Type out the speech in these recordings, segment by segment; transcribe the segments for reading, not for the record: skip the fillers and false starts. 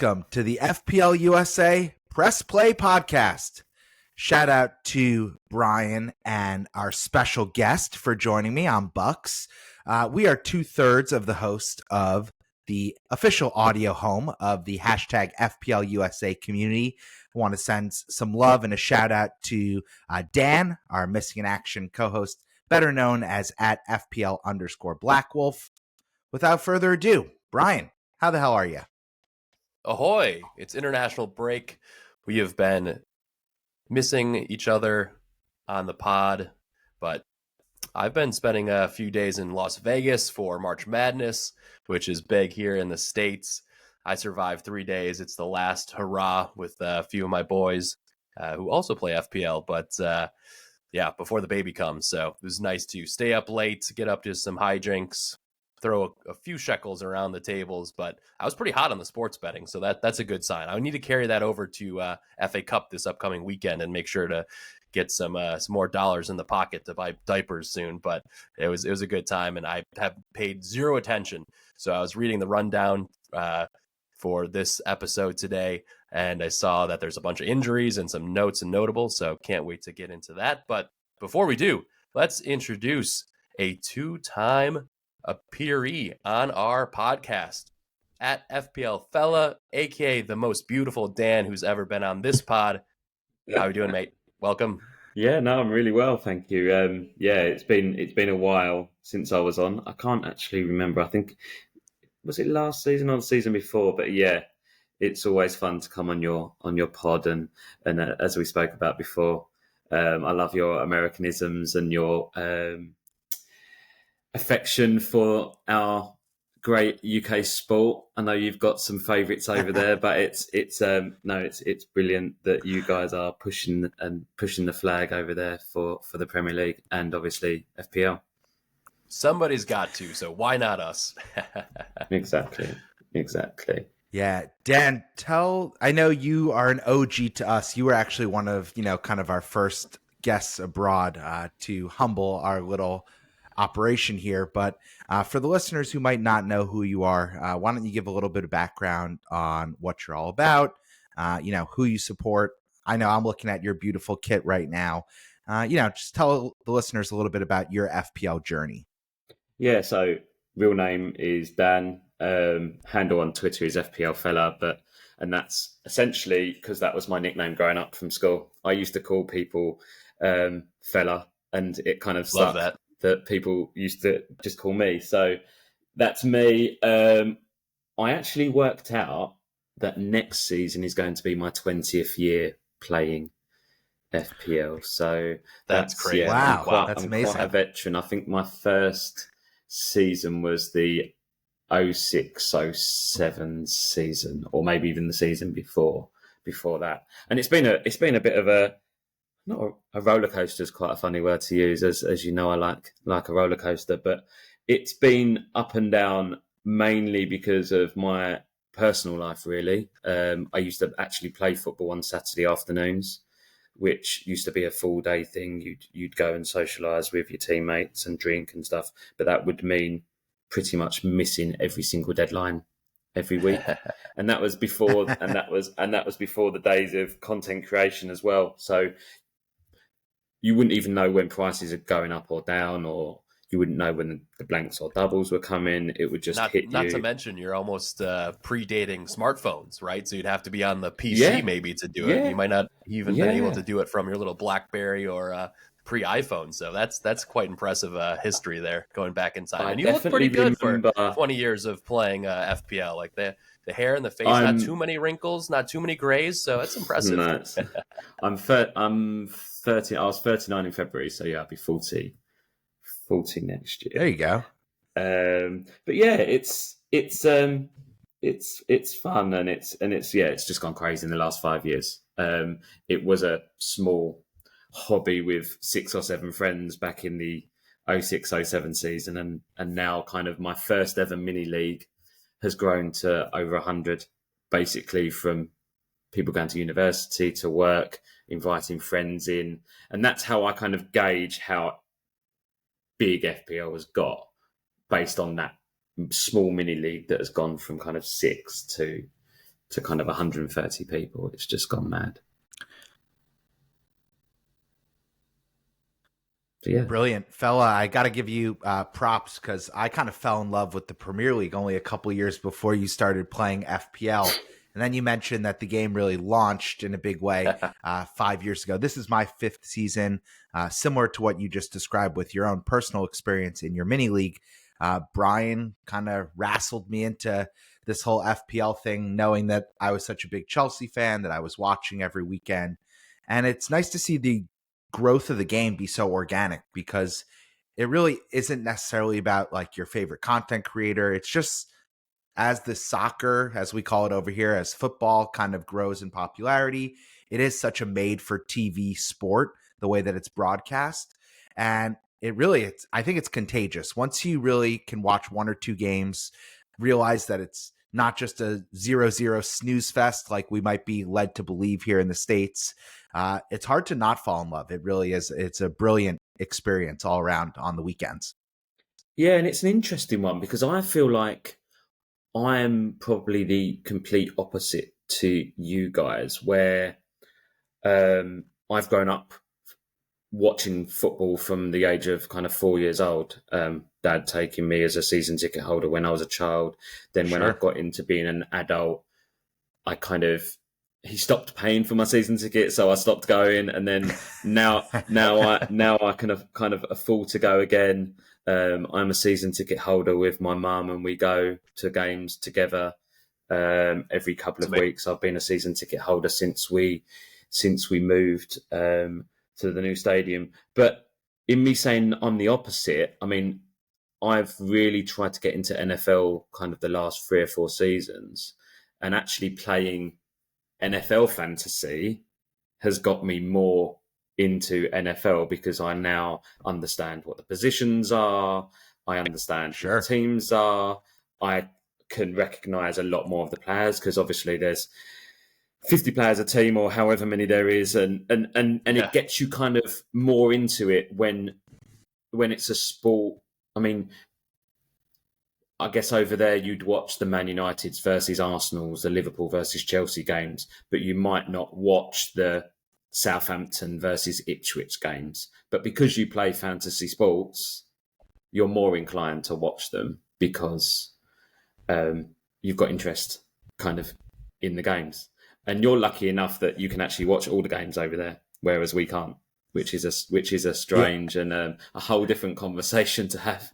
welcome to the FPLUSA Press Play Podcast. Shout out to Brian and our special guest for joining me. I'm Bux. We are 2/3 of the host of the official audio home of the hashtag FPLUSA community. I want to send some love and a shout out to Dan, our Missing in Action co-host, better known as at FPL_Blackwolf. Without further ado, Brian, how the hell are you? Ahoy! It's international break. We have been missing each other on the pod, but I've been spending a few days in Las Vegas for March Madness, which is big here in the States. I survived 3 days. It's the last hurrah with a few of my boys who also play FPL, but before the baby comes. So it was nice to stay up late, get up to some hijinks, throw a few shekels around the tables, but I was pretty hot on the sports betting, so that's a good sign. I need to carry that over to FA Cup this upcoming weekend and make sure to get some more dollars in the pocket to buy diapers soon. But it was a good time, and I have paid zero attention. So I was reading the rundown for this episode today, and I saw that there's a bunch of injuries and some notes and notables, so can't wait to get into that. But before we do, let's introduce a two-time appearee on our podcast at FPL Fella, aka the most beautiful Dan who's ever been on this pod. How are you doing, mate? Welcome. Yeah, no, I'm really well, thank you. It's been a while since I was on. I can't actually remember. I think was it last season or the season before? But yeah, it's always fun to come on your pod and as we spoke about before, I love your Americanisms and your affection for our great UK sport. I know you've got some favourites over there, but it's brilliant that you guys are pushing the flag over there for the Premier League and obviously FPL. Somebody's got to, so why not us? Exactly. Yeah, Dan, I know you are an OG to us. You were actually one of, kind of our first guests abroad to humble our little operation here. But for the listeners who might not know who you are, why don't you give a little bit of background on what you're all about, who you support. I know I'm looking at your beautiful kit right now. Just tell the listeners a little bit about your FPL journey. Yeah, so real name is Dan. Handle on Twitter is FPL Fella, and that's essentially because that was my nickname growing up from school. I used to call people Fella, and it kind of stuck. Love that people used to just call me. So that's me. I actually worked out that next season is going to be my 20th year playing FPL. So that's crazy. Yeah, wow, that's amazing. I'm quite a veteran. I think my first season was the 06-07 season, or maybe even the season before that. And it's been a bit of a, not a roller coaster is quite a funny word to use, as you know, I like a roller coaster, but it's been up and down mainly because of my personal life, really. I used to actually play football on Saturday afternoons, which used to be a full day thing. You'd go and socialise with your teammates and drink and stuff, but that would mean pretty much missing every single deadline every week. And that was before before the days of content creation as well. So you wouldn't even know when prices are going up or down, or you wouldn't know when the blanks or doubles were coming. It would just hit you. Not to mention, you're almost predating smartphones, right? So you'd have to be on the PC maybe to do it. You might not even been able to do it from your little BlackBerry or pre-iPhone. So that's quite impressive history there, going back in time. And you look pretty good for 20 years of playing FPL. Like the hair and the face, not too many wrinkles, not too many grays. So that's impressive. Nice. I'm 30. I was 39 in February, so yeah, I'll be 40 next year. There you go. But yeah, it's fun and it's just gone crazy in the last 5 years. It was a small hobby with 6 or 7 friends back in the 06-07 season, and now kind of my first ever mini league has grown to over 100, basically from people going to university to work, inviting friends in, and that's how I kind of gauge how big FPL has got, based on that small mini league that has gone from kind of 6 to to kind of 130 people. It's just gone mad. So, yeah. Brilliant. Fella, I got to give you props because I kind of fell in love with the Premier League only a couple years before you started playing FPL. And then you mentioned that the game really launched in a big way 5 years ago. This is my 5th season, similar to what you just described with your own personal experience in your mini league. Brian kind of wrestled me into this whole FPL thing, knowing that I was such a big Chelsea fan that I was watching every weekend. And it's nice to see the growth of the game be so organic because it really isn't necessarily about like your favorite content creator. It's just as the soccer, as we call it over here, as football kind of grows in popularity, it is such a made for TV sport, the way that it's broadcast. And I think it's contagious. Once you really can watch 1 or 2 games, realize that it's not just a 0-0 snooze fest like we might be led to believe here in the States. It's hard to not fall in love. It really is. It's a brilliant experience all around on the weekends. Yeah, and it's an interesting one because I feel like I am probably the complete opposite to you guys, where I've grown up watching football from the age of kind of 4 years old. Dad taking me as a season ticket holder when I was a child. Then when I got into being an adult, he stopped paying for my season ticket, so I stopped going. And then now I kind of afford to go again. I'm a season ticket holder with my mum, and we go to games together every couple of weeks. I've been a season ticket holder since we moved to the new stadium. But in me saying I'm the opposite, I mean, I've really tried to get into NFL kind of the last 3 or 4 seasons, and actually playing NFL fantasy has got me more into NFL because I now understand what the positions are. I understand who the teams are. I can recognise a lot more of the players because obviously there's 50 players a team or however many there is, and it gets you kind of more into it when it's a sport. I mean, I guess over there you'd watch the Man Uniteds versus Arsenal's, the Liverpool versus Chelsea games, but you might not watch the Southampton versus Ipswich games. But because you play fantasy sports, you're more inclined to watch them because you've got interest kind of in the games. And you're lucky enough that you can actually watch all the games over there, whereas we can't, which is a strange and a whole different conversation to have.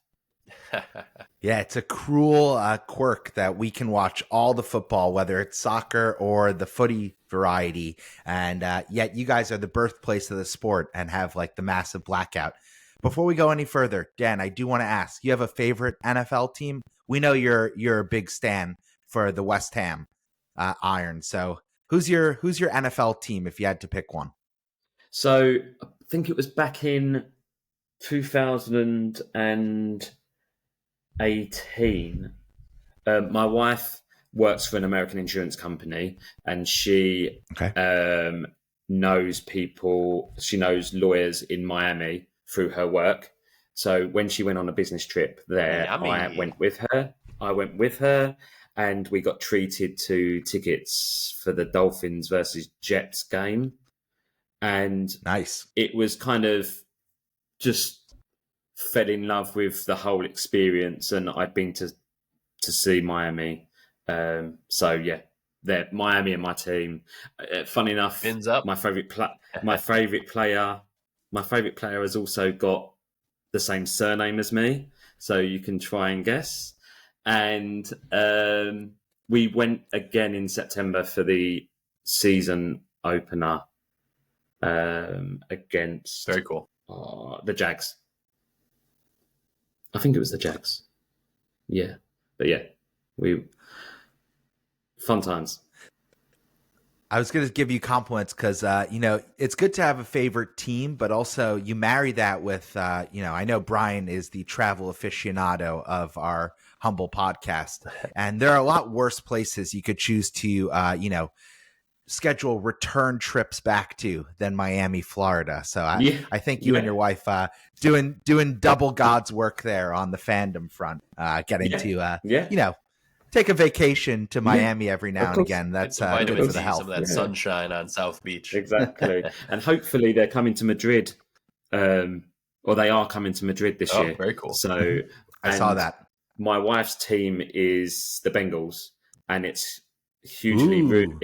Yeah, it's a cruel quirk that we can watch all the football, whether it's soccer or the footy variety. And yet you guys are the birthplace of the sport and have like the massive blackout. Before we go any further, Dan, I do want to ask, you have a favorite NFL team? We know you're a big stan for the West Ham Iron. So who's your NFL team if you had to pick one? So I think it was back in 2018. My wife works for an American insurance company, and she knows people. She knows lawyers in Miami through her work. So when she went on a business trip there, I went with her, and we got treated to tickets for the Dolphins versus Jets game. And nice. It was kind of just fell in love with the whole experience, and I'd been to see Miami. So yeah, they're Miami and my team. Funny enough, my favorite player has also got the same surname as me, so you can try and guess. And we went again in September for the season opener against very cool the Jags. I think it was the Jags. Yeah, but yeah, fun times. I was going to give you compliments because, it's good to have a favorite team, but also you marry that with, I know Brian is the travel aficionado of our humble podcast, and there are a lot worse places you could choose to, schedule return trips back to than Miami, Florida. So I think you and your wife doing double God's work there on the fandom front, getting to take a vacation to Miami every now and again. That's some good vitamin for the D, health. some of that sunshine on South Beach. Exactly. And hopefully they're coming to Madrid, or they are coming to Madrid this year. Very cool. So I saw that. My wife's team is the Bengals, and it's hugely rumored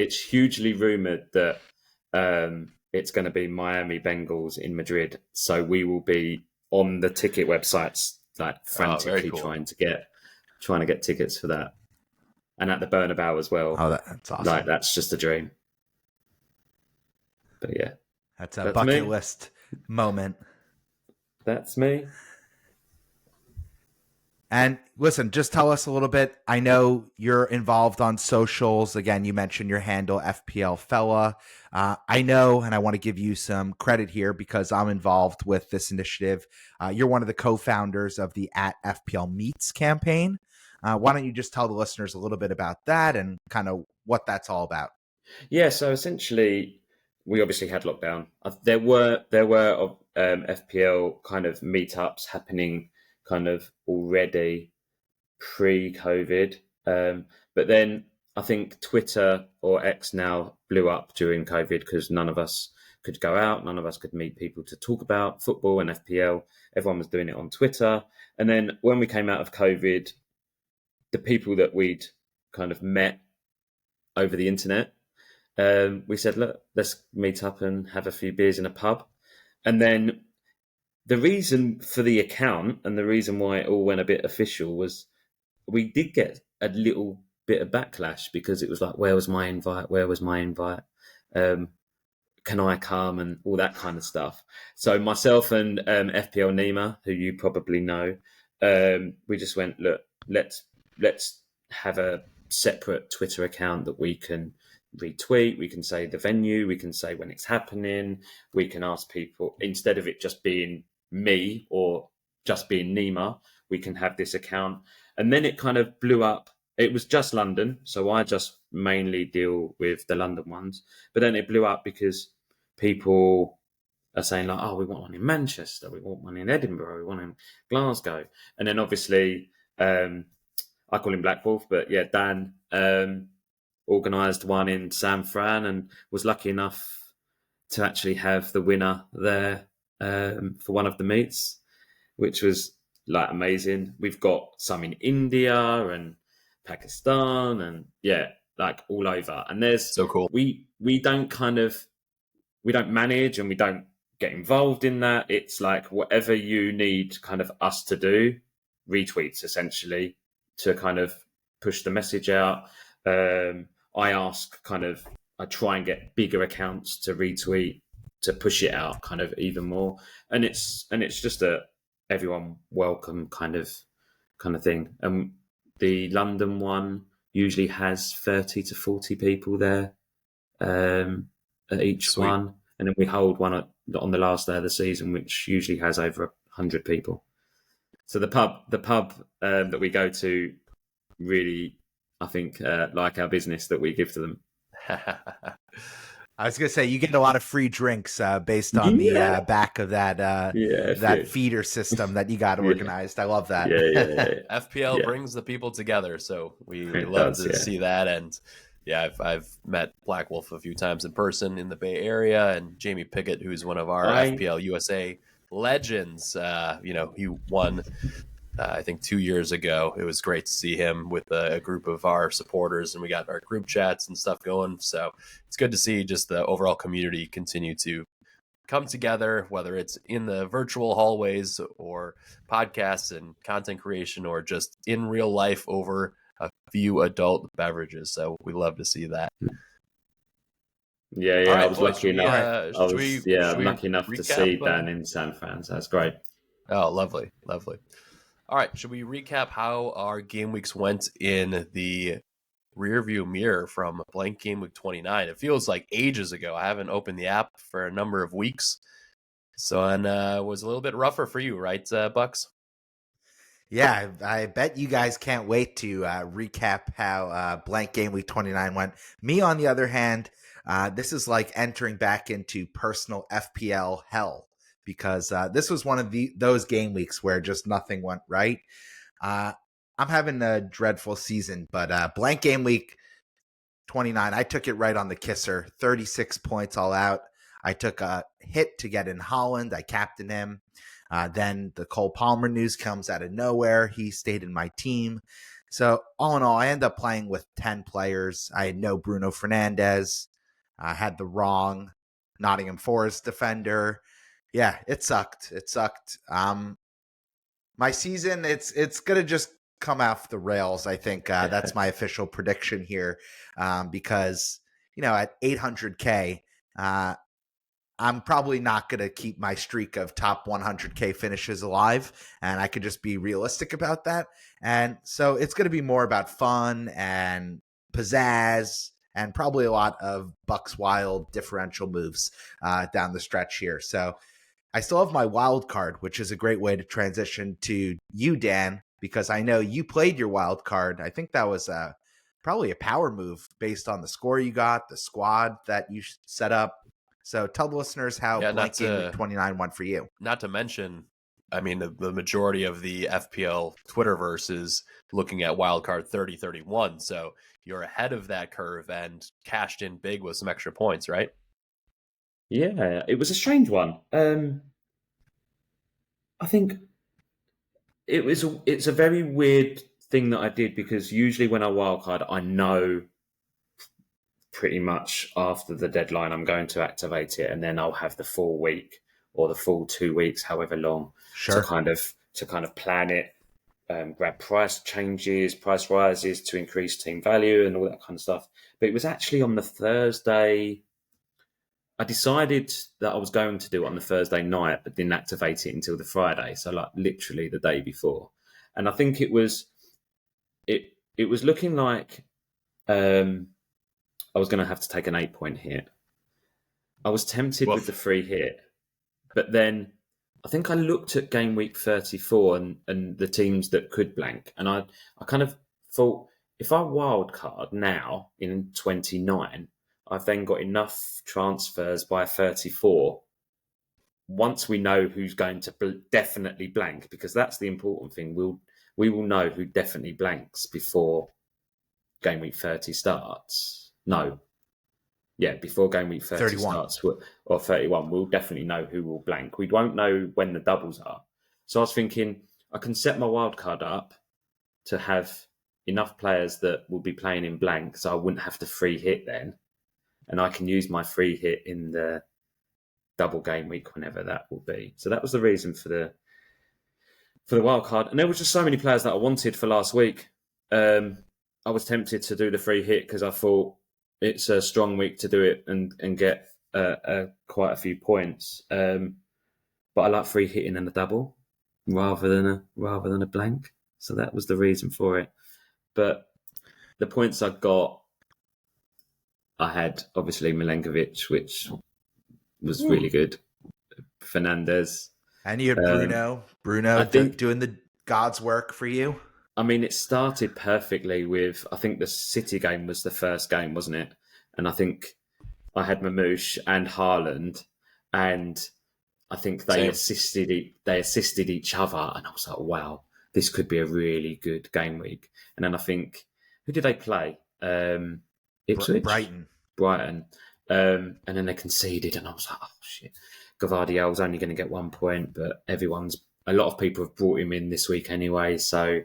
that it's going to be Miami Bengals in Madrid. So we will be on the ticket websites, like frantically trying to get tickets for that, and at the Bernabeu as well. Oh, that's awesome! Like that's just a dream. But yeah, that's a bucket list moment. That's me. And listen, just tell us a little bit. I know you're involved on socials. Again, you mentioned your handle, FPL I know, and I want to give you some credit here because I'm involved with this initiative. You're one of the co-founders of the @FPL Meets campaign. Why don't you just tell the listeners a little bit about that and kind of what that's all about? Yeah, so essentially, we obviously had lockdown. There were FPL kind of meetups happening kind of already pre-COVID. But then I think Twitter or X now blew up during COVID because none of us could go out. None of us could meet people to talk about football and FPL. Everyone was doing it on Twitter. And then when we came out of COVID, the people that we'd kind of met over the internet, we said, look, let's meet up and have a few beers in a pub. And then the reason for the account and the reason why it all went a bit official was we did get a little bit of backlash because it was like, where was my invite? Where was my invite? Can I come? And all that kind of stuff. So myself and FPL Nima, who you probably know, we just went, look, let's have a separate Twitter account that we can retweet. We can say the venue. We can say when it's happening. We can ask people, instead of it just being me or just being Nima, we can have this account. And then it kind of blew up. It was just London, so I just mainly deal with the London ones. But then it blew up because people are saying like, oh, we want one in Manchester, we want one in Edinburgh, we want one in Glasgow. And then obviously, I call him Black Wolf, but yeah, Dan organised one in San Fran and was lucky enough to actually have the winner there for one of the meets, which was like amazing. We've got some in India and Pakistan and like all over. And there's so cool. We don't manage and we don't get involved in that. It's like whatever you need kind of us to do, retweets essentially to kind of push the message out. I try and get bigger accounts to retweet to push it out kind of even more. And it's just a everyone welcome kind of thing. The London one usually has 30 to 40 people there at each Sweet. one. And then we hold one on the last day of the season, which usually has over 100 people. So the pub that we go to really, I think, like our business that we give to them. I was going to say, you get a lot of free drinks based on the back of that feeder system that you got organized. I love that. FPL brings the people together, so we love to see that. And I've met Black Wolf a few times in person in the Bay Area, and Jamie Pickett, who's one of our FPL USA legends. He won I think 2 years ago. It was great to see him with a group of our supporters, and we got our group chats and stuff going. So it's good to see just the overall community continue to come together, whether it's in the virtual hallways or podcasts and content creation or just in real life over a few adult beverages. So we love to see that. Right, I was lucky enough. I'm lucky enough to see Dan in San Fran. So that's great. Oh, lovely. All right, should we recap how our game weeks went in the rearview mirror from blank game week 29? It feels like ages ago. I haven't opened the app for a number of weeks, so it was a little bit rougher for you, right, Bucks? Yeah, I bet you guys can't wait to recap how blank game week 29 went. Me, on the other hand, this is like entering back into personal FPL hell. Because this was one of those game weeks where just nothing went right. I I'm having a dreadful season, but blank game week 29, I took it right on the kisser. 36 points all out. I took a hit to get in Holland. I captained him. Then the Cole Palmer news comes out of nowhere. He stayed in my team. So all in all, I ended up playing with 10 players. I had no Bruno Fernandes. I had the wrong Nottingham Forest defender. Yeah, it sucked. It sucked. My season, it's gonna just come off the rails. I think that's my official prediction here, because at 800K, I'm probably not going to keep my streak of top 100K finishes alive, and I could just be realistic about that. And so it's going to be more about fun and pizzazz and probably a lot of Bucks Wild differential moves down the stretch here. So I still have my wild card, which is a great way to transition to you, Dan, because I know you played your wild card. I think that was probably a power move based on the score you got, the squad that you set up. So tell the listeners how blank game week 29 went for you. Not to mention, I mean, the majority of the FPL Twitterverse is looking at wildcard 30-31. So you're ahead of that curve and cashed in big with some extra points, right? Yeah, it was a strange one. I think it's a very weird thing that I did, because usually when I wildcard, I know pretty much after the deadline I'm going to activate it, and then I'll have the full week or the full 2 weeks, however long, to kind of plan it, grab price changes, price rises to increase team value and all that kind of stuff. But it was actually on the Thursday. I decided that I was going to do it on the Thursday night, but didn't activate it until the Friday. So like literally the day before. And I think it was looking like I was going to have to take an 8-point hit. I was tempted with the free hit, but then I think I looked at game week 34 and the teams that could blank. And I kind of thought, if I wild card now in 29, I've then got enough transfers by 34. Once we know who's going to definitely blank, because that's the important thing. We will know who definitely blanks before game week 30 starts. No. Yeah, before game week 30 31. starts, or 31, we'll definitely know who will blank. We won't know when the doubles are. So I was thinking, I can set my wild card up to have enough players that will be playing in blank, so I wouldn't have to free hit then. And I can use my free hit in the double game week, whenever that will be. So that was the reason for the wild card. And there were just so many players that I wanted for last week. I was tempted to do the free hit because I thought it's a strong week to do it and get quite a few points. But I like free hitting and a double rather than a blank. So that was the reason for it. But the points I got, I had obviously Milenkovic, which was really good. Fernandes. And you had Bruno. Bruno doing the God's work for you. I mean, it started perfectly with, I think the City game was the first game, wasn't it? And I think I had Marmoush and Haaland, and I think they assisted each other. And I was like, wow, this could be a really good game week. And then I think, who did they play? Ipswich? Brighton. And then they conceded, and I was like, oh, shit. Gvardiol's only going to get 1 point, but a lot of people have brought him in this week anyway, so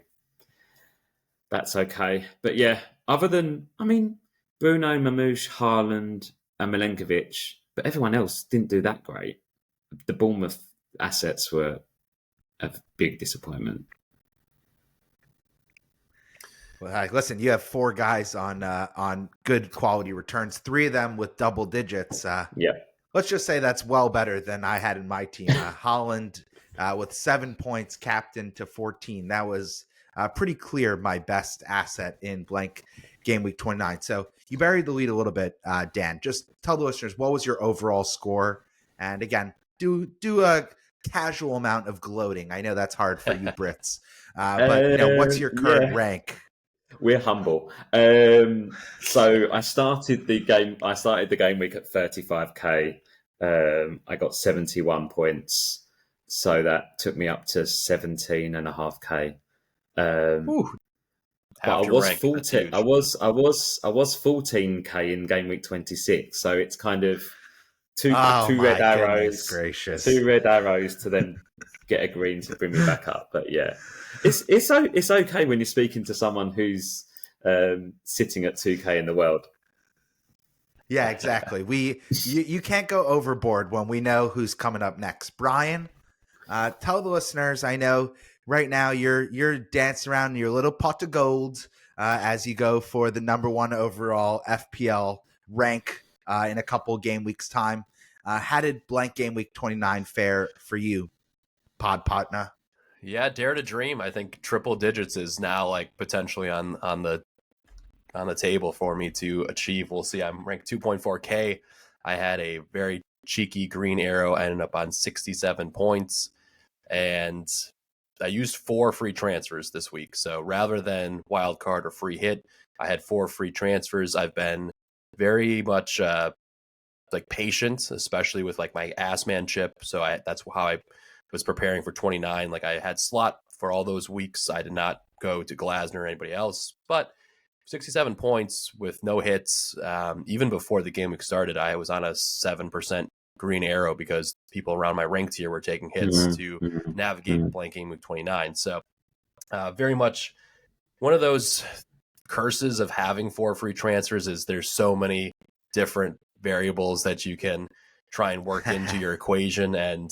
that's okay. But yeah, other than, I mean, Bruno, Marmoush, Haaland, and Milenkovic, but everyone else didn't do that great. The Bournemouth assets were a big disappointment. Well, listen, you have 4 guys on good quality returns, 3 of them with double digits. Yeah. Let's just say that's well better than I had in my team. Holland with 7 points, captain to 14. That was pretty clear my best asset in blank game week 29. So you buried the lead a little bit, Dan. Just tell the listeners, what was your overall score? And again, do a casual amount of gloating. I know that's hard for you Brits. But what's your current rank? We're humble. So I started the game week at 35k. I got 71 points, so that took me up to 17.5k. But half I your was rank. That's 14. huge. I was 14k in game week 26. So it's kind of two Oh red my goodness arrows, gracious. 2 red arrows to then get a green to bring me back up. But yeah, it's okay when you're speaking to someone who's sitting at 2k in the world. Yeah, exactly. You can't go overboard when we know who's coming up next. Brian, tell the listeners. I know right now you're dancing around in your little pot of gold as you go for the number 1 overall FPL rank in a couple game weeks time. How did blank game week 29 fare for you, pod partner? Yeah, dare to dream. I think triple digits is now like potentially on the table for me to achieve. We'll see. I'm ranked 2.4K. I had a very cheeky green arrow. I ended up on 67 points, and I used 4 free transfers this week. So rather than wild card or free hit, I had 4 free transfers. I've been very much like patient, especially with like my ass man chip. So that's how I was preparing for 29. Like I had slot for all those weeks. I did not go to Glasner or anybody else, but 67 points with no hits. Even before the game week started, I was on a 7% green arrow because people around my rank tier were taking hits to navigate blank game week 29. So very much one of those curses of having 4 free transfers is there's so many different variables that you can try and work into your equation. And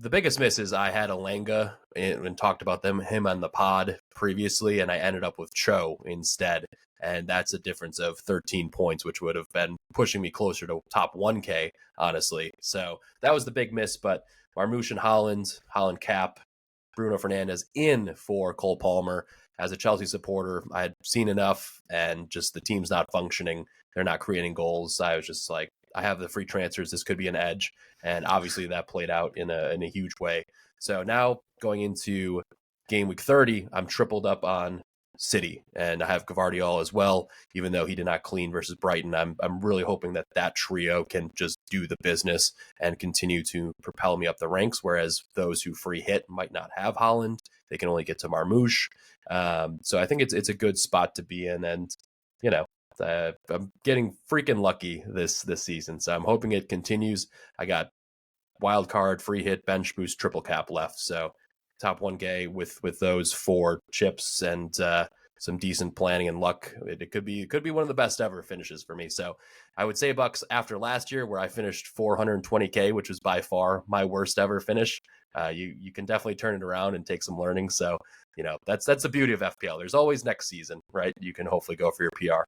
the biggest miss is I had Alanga and talked about him on the pod previously, and I ended up with Cho instead. And that's a difference of 13 points, which would have been pushing me closer to top 1K, honestly. So that was the big miss. But Marmoush and Holland cap, Bruno Fernandes in for Cole Palmer. As a Chelsea supporter, I had seen enough, and just the team's not functioning. They're not creating goals. I was just like, I have the free transfers. This could be an edge. And obviously that played out in a huge way. So now going into game week 30, I'm tripled up on City, and I have Gvardiol as well, even though he did not clean versus Brighton. I'm really hoping that trio can just do the business and continue to propel me up the ranks, whereas those who free hit might not have Holland. They can only get to Marmoush. So I think it's a good spot to be in, and you know, I'm getting freaking lucky this season, so I'm hoping it continues. I got wild card, free hit, bench boost, triple cap left, so top 1K with those 4 chips and some decent planning and luck. It could be one of the best ever finishes for me. So I would say, Bucks, after last year where I finished 420K, which was by far my worst ever finish, you can definitely turn it around and take some learning. So that's the beauty of FPL. There's always next season, right? You can hopefully go for your PR.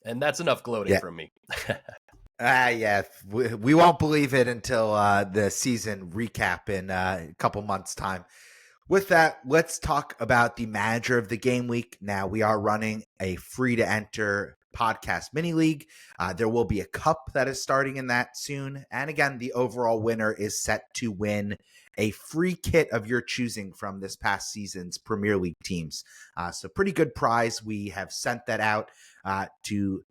And that's enough gloating from me. Yeah, we won't believe it until the season recap in a couple months' time. With that, let's talk about the manager of the game week. Now, we are running a free-to-enter podcast mini league. There will be a cup that is starting in that soon. And again, the overall winner is set to win a free kit of your choosing from this past season's Premier League teams. So pretty good prize. We have sent that out to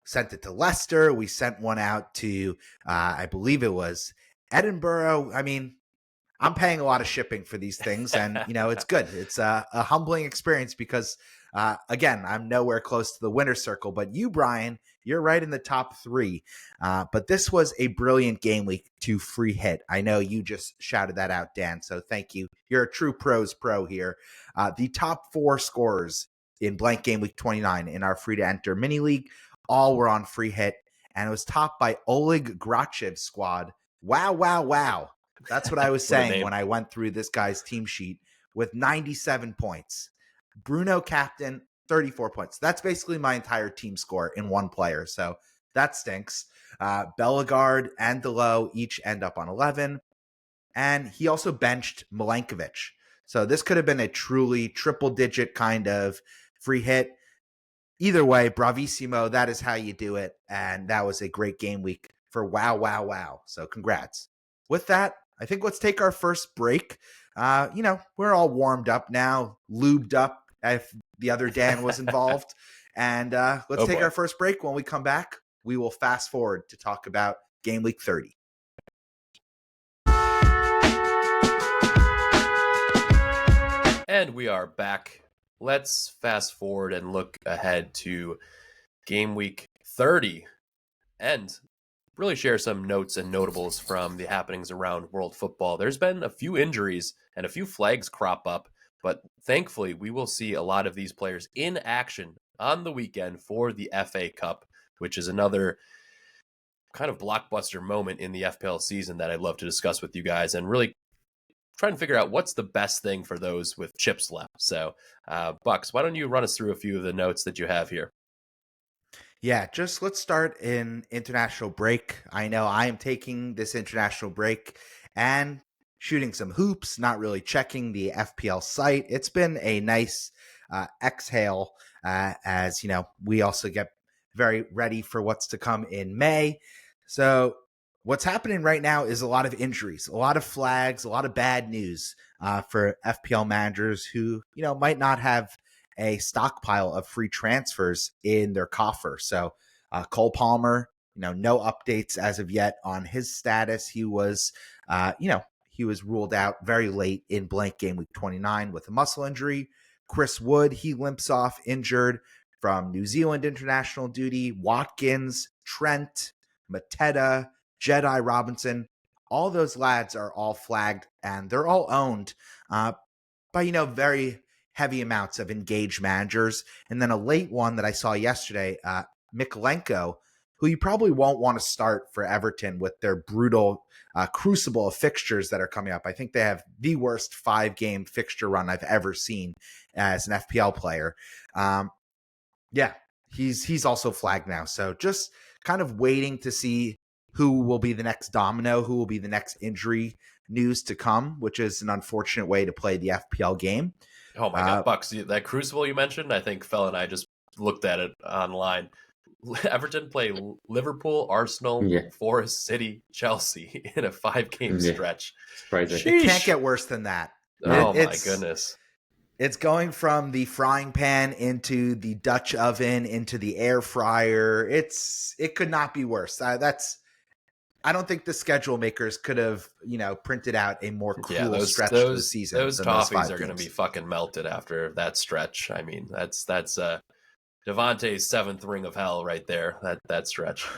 sent it to Leicester. We sent one out to, I believe it was Edinburgh. I mean, I'm paying a lot of shipping for these things, and it's good. It's a humbling experience because, again, I'm nowhere close to the winner's circle. But you, Brian, you're right in the top 3. But this was a brilliant game week to free hit. I know you just shouted that out, Dan. So thank you. You're a true pros pro here. The top 4 scorers in blank game week 29 in our free to enter mini league all were on free hit, and it was topped by Oleg Grachev's squad. Wow, wow, wow. That's what I was saying when I went through this guy's team sheet with 97 points. Bruno captain, 34 points. That's basically my entire team score in one player, so that stinks. Bellegarde and Delo each end up on 11, and he also benched Milenkovic. So this could have been a truly triple-digit kind of free hit. Either way, bravissimo, that is how you do it. And that was a great game week for wow, wow, wow. So congrats. With that, I think let's take our first break. We're all warmed up now, lubed up if the other Dan was involved. And let's take our first break. When we come back, we will fast forward to talk about game week 30. And we are back. Let's fast forward and look ahead to game week 30 and really share some notes and notables from the happenings around world football. There's been a few injuries and a few flags crop up, but thankfully we will see a lot of these players in action on the weekend for the FA Cup, which is another kind of blockbuster moment in the FPL season that I'd love to discuss with you guys and really try and figure out what's the best thing for those with chips left. So, Bucks, why don't you run us through a few of the notes that you have here? Yeah, just let's start in international break. I know I am taking this international break and shooting some hoops, not really checking the FPL site. It's been a nice exhale as, we also get very ready for what's to come in May. So what's happening right now is a lot of injuries, a lot of flags, a lot of bad news for FPL managers who, might not have a stockpile of free transfers in their coffer. So Cole Palmer, no updates as of yet on his status. He was, he was ruled out very late in blank game week 29 with a muscle injury. Chris Wood, he limps off injured from New Zealand international duty. Watkins, Trent, Mateta, Jedi Robinson, all those lads are all flagged and they're all owned by, very heavy amounts of engaged managers. And then a late one that I saw yesterday, Mikolenko, who you probably won't want to start for Everton with their brutal crucible of fixtures that are coming up. I think they have the worst 5-game fixture run I've ever seen as an FPL player. Yeah, he's also flagged now. So just kind of waiting to see who will be the next domino, who will be the next injury news to come, which is an unfortunate way to play the FPL game. Oh my God, Bucks, that Crucible you mentioned, I think Fel and I just looked at it online. Everton play Liverpool, Arsenal, Forest City, Chelsea in a 5-game stretch. It's crazy. It can't get worse than that. Oh my goodness. It's going from the frying pan into the Dutch oven into the air fryer. It could not be worse. I don't think the schedule makers could have, printed out a more cruel stretch of the season. Those toffees are going to be fucking melted after that stretch. I mean, that's Devontae's 7th ring of hell right there. That stretch.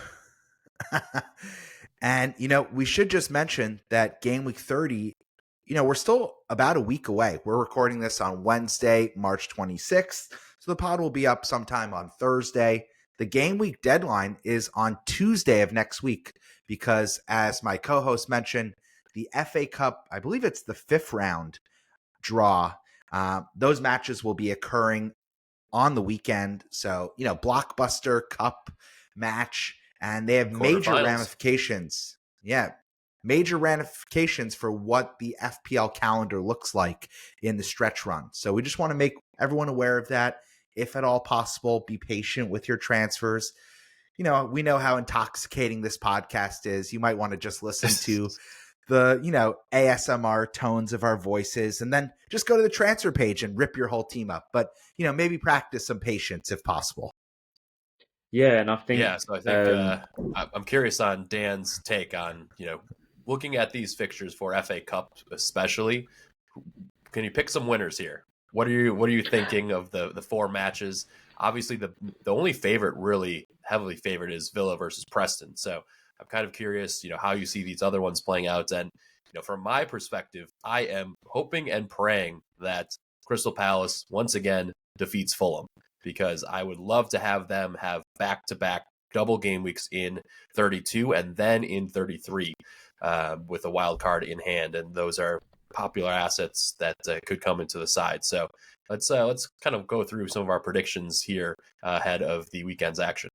And we should just mention that game week 30. We're still about a week away. We're recording this on Wednesday, March 26th. So the pod will be up sometime on Thursday. The game week deadline is on Tuesday of next week because, as my co-host mentioned, the FA Cup, I believe it's the 5th round draw. Those matches will be occurring on the weekend. So, blockbuster cup match, and they have major ramifications. Yeah, major ramifications for what the FPL calendar looks like in the stretch run. So we just want to make everyone aware of that. If at all possible, be patient with your transfers. We know how intoxicating this podcast is. You might want to just listen to the, ASMR tones of our voices and then just go to the transfer page and rip your whole team up. But, maybe practice some patience if possible. Yeah, and I think... Yeah, so I think I'm curious on Dan's take on, looking at these fixtures for FA Cup especially. Can you pick some winners here? What are you thinking of the 4 matches? Obviously, the only favorite, really heavily favored, is Villa versus Preston. So I'm kind of curious, how you see these other ones playing out. And from my perspective, I am hoping and praying that Crystal Palace once again defeats Fulham, because I would love to have them have back-to-back double game weeks in 32 and then in 33 with a wild card in hand, and those are popular assets that could come into the side. So let's kind of go through some of our predictions here ahead of the weekend's action.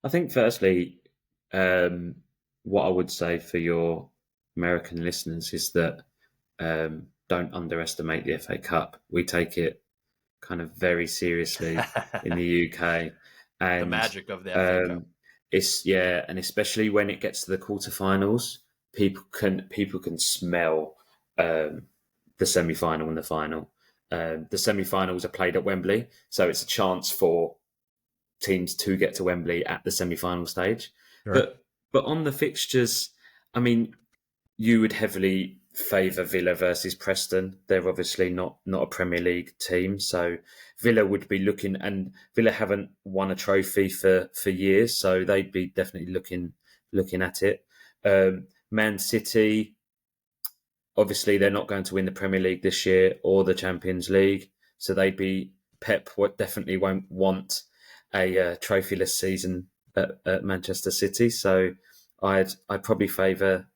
I think firstly, what I would say for your American listeners is that don't underestimate the FA Cup. We take it kind of very seriously in the UK. And the magic of the FA Cup. And especially when it gets to the quarterfinals, people can smell the semi-final and the final. The semi-finals are played at Wembley, so it's a chance for teams to get to Wembley at the semi-final stage. Right. But on the fixtures, I mean, you would heavily favour Villa versus Preston. They're obviously not a Premier League team, so Villa would be looking, and Villa haven't won a trophy for years, so they'd be definitely looking at it. Man City, obviously they're not going to win the Premier League this year or the Champions League, so they'd be Pep definitely won't want a trophyless season at Manchester City. So I'd probably favour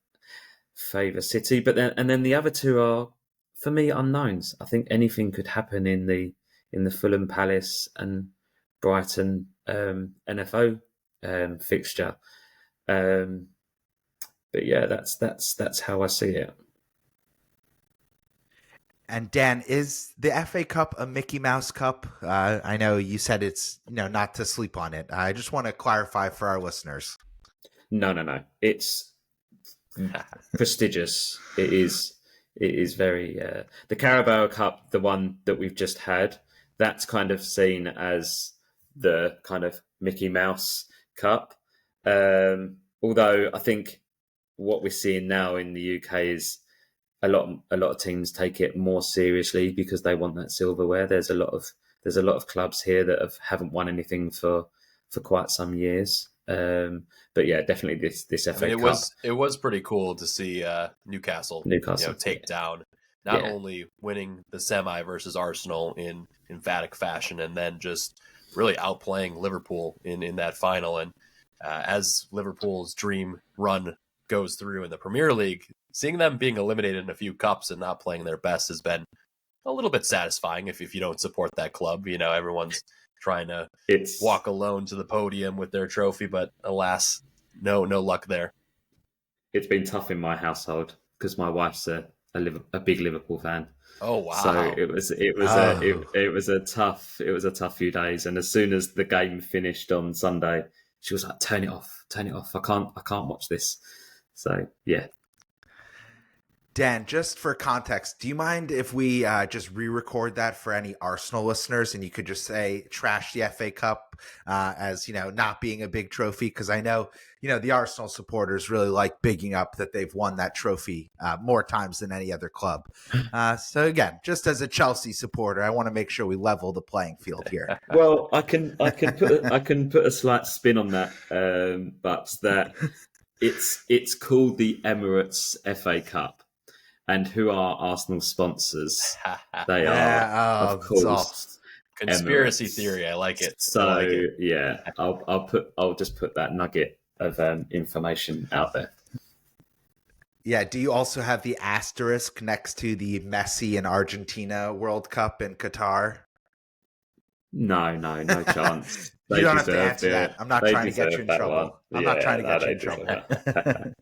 City, but then the other two are, for me, unknowns. I think anything could happen in the Fulham, Palace and Brighton NFO fixture. But yeah, that's how I see it. And Dan, is the FA Cup a Mickey Mouse Cup? I know you said it's not to sleep on it. I just want to clarify for our listeners. No. It's prestigious. It is very the Carabao Cup, the one that we've just had. That's kind of seen as the kind of Mickey Mouse Cup. Although I think what we're seeing now in the UK is a lot of teams take it more seriously because they want that silverware. There's a lot of clubs here that haven't won anything for quite some years. But yeah, definitely this FA Cup. It was pretty cool to see Newcastle take down, not only winning the semi versus Arsenal in emphatic fashion, and then just really outplaying Liverpool in that final. And as Liverpool's dream run goes through in the Premier League, seeing them being eliminated in a few cups and not playing their best has been a little bit satisfying if you don't support that club. Everyone's trying to walk alone to the podium with their trophy, but alas, no luck there. It's been tough in my household because my wife's a big Liverpool fan. Oh wow! So it was a tough few days, and as soon as the game finished on Sunday, she was like, turn it off. I can't watch this." So yeah. Dan, just for context, do you mind if we just re-record that for any Arsenal listeners, and you could just say trash the FA Cup as not being a big trophy? Because I know the Arsenal supporters really like bigging up that they've won that trophy more times than any other club. So again, just as a Chelsea supporter, I want to make sure we level the playing field here. Well, I can put a slight spin on that, but that it's called the Emirates FA Cup. And who are Arsenal sponsors? They are, of course, conspiracy Emirates. Theory. I like it. So yeah, I'll just put that nugget of information out there. Yeah. Do you also have the asterisk next to the Messi and Argentina World Cup in Qatar? No chance. You don't have to answer that. I'm not trying to get you in trouble. I'm not trying to get you in trouble.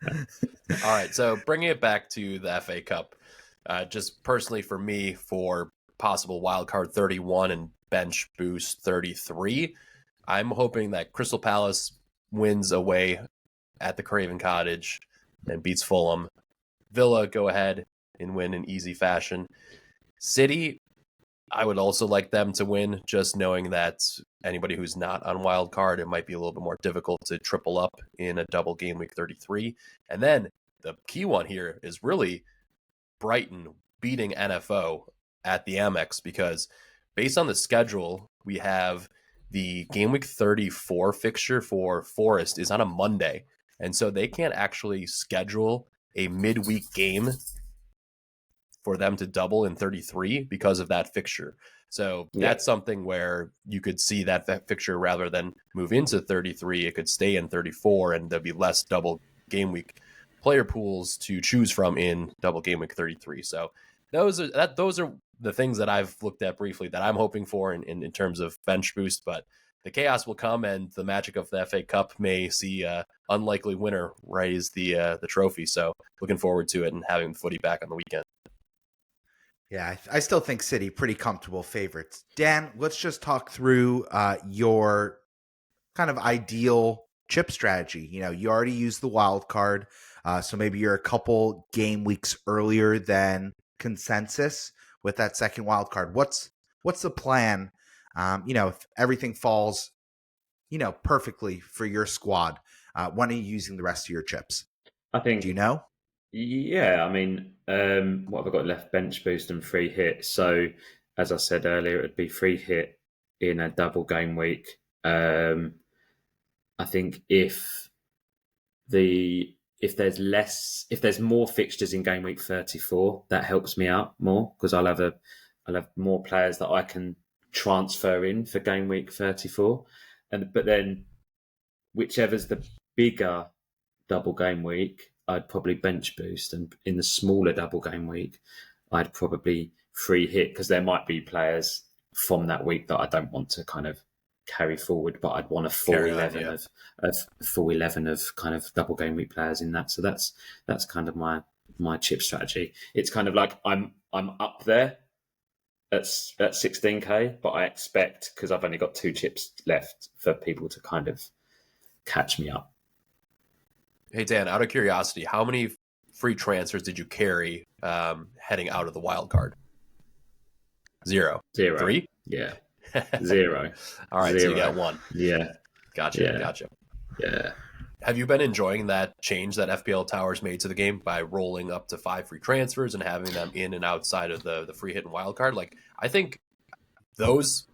All right, so bringing it back to the FA Cup, just personally for me, for possible wildcard 31 and bench boost 33, I'm hoping that Crystal Palace wins away at the Craven Cottage and beats Fulham. Villa go ahead and win in easy fashion. City, I would also like them to win, just knowing that anybody who's not on wild card, it might be a little bit more difficult to triple up in a double game week 33. And then the key one here is really Brighton beating NFO at the Amex, because based on the schedule, we have the game week 34 fixture for Forest is on a Monday. And so they can't actually schedule a midweek game for them to double in 33 because of that fixture. So that's something where you could see that fixture, rather than move into 33, it could stay in 34, and there'll be less double game week player pools to choose from in double game week 33. So those are the things that I've looked at briefly that I'm hoping for in terms of bench boost. But the chaos will come, and the magic of the FA Cup may see a unlikely winner raise the trophy. So looking forward to it and having the footy back on the weekend. Yeah, I still think City pretty comfortable favorites. Dan, let's just talk through your kind of ideal chip strategy. You already used the wild card, so maybe you're a couple game weeks earlier than consensus with that second wild card. What's the plan? If everything falls, perfectly for your squad, when are you using the rest of your chips? I think. Do you know? Yeah, I mean, what have I got left? Bench boost and free hit. So, as I said earlier, it would be free hit in a double game week. I think if there's more fixtures in game week 34, that helps me out more because I'll have more players that I can transfer in for game week 34, but then whichever's the bigger double game week, I'd probably bench boost, and in the smaller double game week, I'd probably free hit because there might be players from that week that I don't want to kind of carry forward, but I'd want a full Carry on, 11 yeah. of kind of double game week players in that. So that's kind of my chip strategy. It's kind of like I'm up there at 16k, but I expect, because I've only got 2 chips left, for people to kind of catch me up. Hey, Dan, out of curiosity, how many free transfers did you carry heading out of the wild card? 0. 0. 3? Yeah. 0. All right, 0. so you got 1. Yeah. Gotcha. Yeah. Have you been enjoying that change that FPL Towers made to the game by rolling up to 5 free transfers and having them in and outside of the free hit and wild card? Like, I think those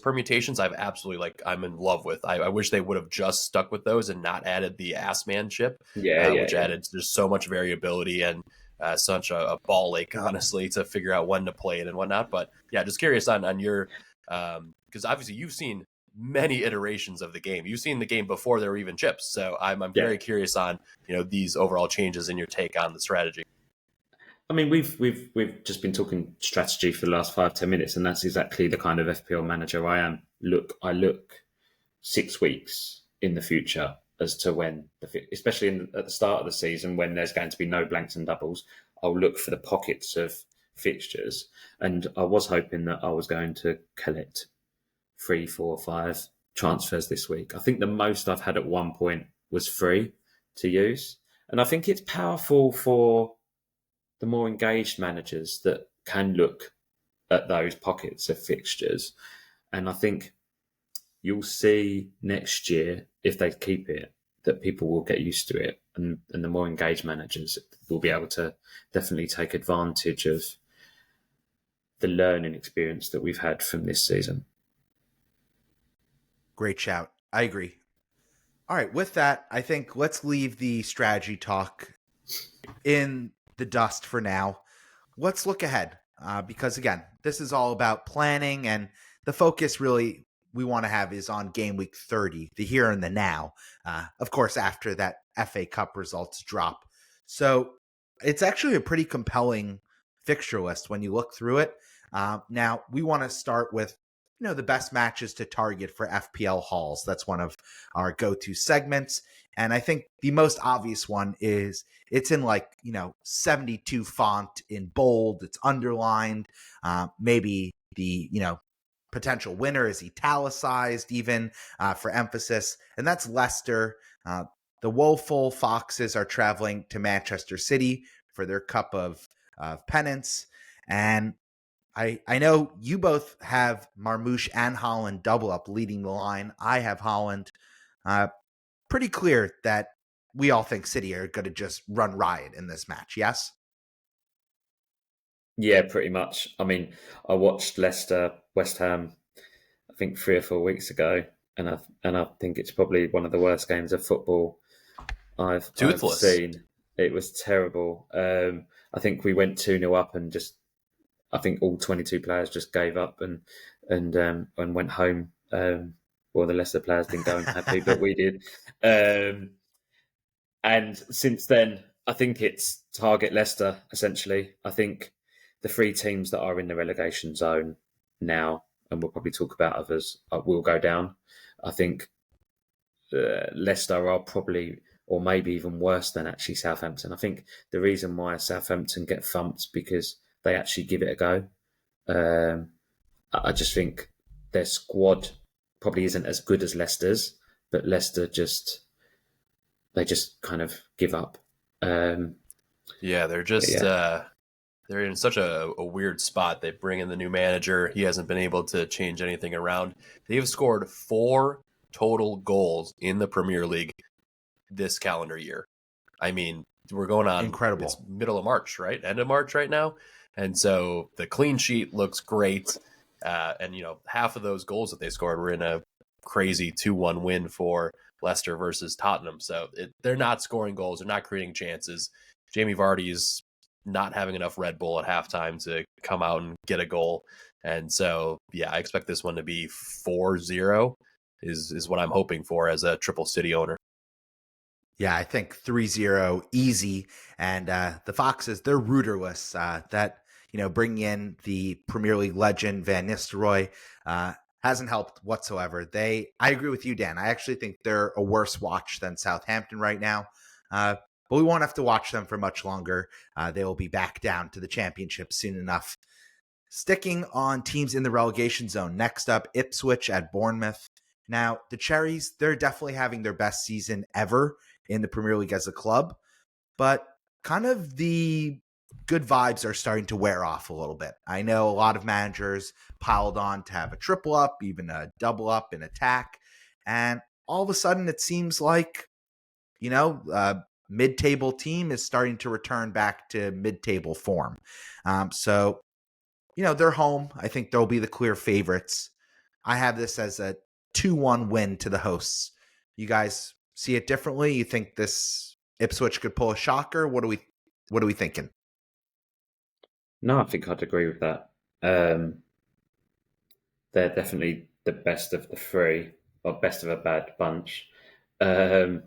permutations I'm in love with. I wish they would have just stuck with those and not added the Assman chip, which added just so much variability and such a ball ache, honestly, to figure out when to play it and whatnot. But yeah, just curious on your, because obviously you've seen many iterations of the game. You've seen the game before there were even chips. So I'm very curious on, these overall changes in your take on the strategy. I mean, we've just been talking strategy for the last 5-10 minutes, and that's exactly the kind of FPL manager I am. I look 6 weeks in the future as to when, especially at the start of the season when there's going to be no blanks and doubles. I'll look for the pockets of fixtures, and I was hoping that I was going to collect 3, 4, 5 transfers this week. I think the most I've had at one point was 3 to use, and I think it's powerful for the more engaged managers that can look at those pockets of fixtures. And I think you'll see next year, if they keep it, that people will get used to it. And the more engaged managers will be able to definitely take advantage of the learning experience that we've had from this season. Great shout. I agree. All right. With that, I think let's leave the strategy talk in the dust for now. Let's look ahead because, again, this is all about planning, and the focus really we want to have is on game week 30, the here and the now, of course, after that FA Cup results drop. So it's actually a pretty compelling fixture list when you look through it. Now, we want to start with the best matches to target for FPL hauls. That's one of our go-to segments. And I think the most obvious one is it's in 72 font in bold. It's underlined. Maybe the, potential winner is italicized even for emphasis. And that's Leicester. The woeful Foxes are traveling to Manchester City for their cup of penance. And I know you both have Marmoush and Holland double up leading the line. I have Holland. Pretty clear that we all think City are going to just run riot in this match, yes? Yeah, pretty much. I mean, I watched Leicester, West Ham, I think 3 or 4 weeks ago, and I think it's probably one of the worst games of football I've seen. It was terrible. I think we went 2-0 up and I think all 22 players just gave up and went home. Well, the Leicester players didn't go happy, but we did. And since then, I think it's target Leicester, essentially. I think the 3 teams that are in the relegation zone now, and we'll probably talk about others, will go down. I think Leicester are probably, or maybe even worse than actually Southampton. I think the reason why Southampton get thumped because they actually give it a go. I just think their squad probably isn't as good as Leicester's, but Leicester they just kind of give up. Yeah, they're just they're in such a weird spot. They bring in the new manager. He hasn't been able to change anything around. They've scored 4 total goals in the Premier League this calendar year. I mean, we're going on Incredible. It's middle of March, right? End of March right now. And so the clean sheet looks great. And, half of those goals that they scored were in a crazy 2-1 win for Leicester versus Tottenham. So they're not scoring goals. They're not creating chances. Jamie Vardy is not having enough Red Bull at halftime to come out and get a goal. And so, I expect this one to be 4-0 is what I'm hoping for as a Triple City owner. Yeah, I think 3-0 easy. And the Foxes, they're rooterless. Bringing in the Premier League legend Van Nistelrooy hasn't helped whatsoever. I agree with you, Dan. I actually think they're a worse watch than Southampton right now. But we won't have to watch them for much longer. They will be back down to the Championship soon enough. Sticking on teams in the relegation zone, next up, Ipswich at Bournemouth. Now, the Cherries, they're definitely having their best season ever in the Premier League as a club, but kind of the good vibes are starting to wear off a little bit. I know a lot of managers piled on to have a triple up, even a double up in attack, and all of a sudden it seems like, mid-table team is starting to return back to mid-table form. So, they're home. I think they'll be the clear favorites. I have this as a 2-1 win to the hosts. You guys see it differently? You think this Ipswich could pull a shocker? What are we thinking? No, I think I'd agree with that. They're definitely the best of the three, or best of a bad bunch. And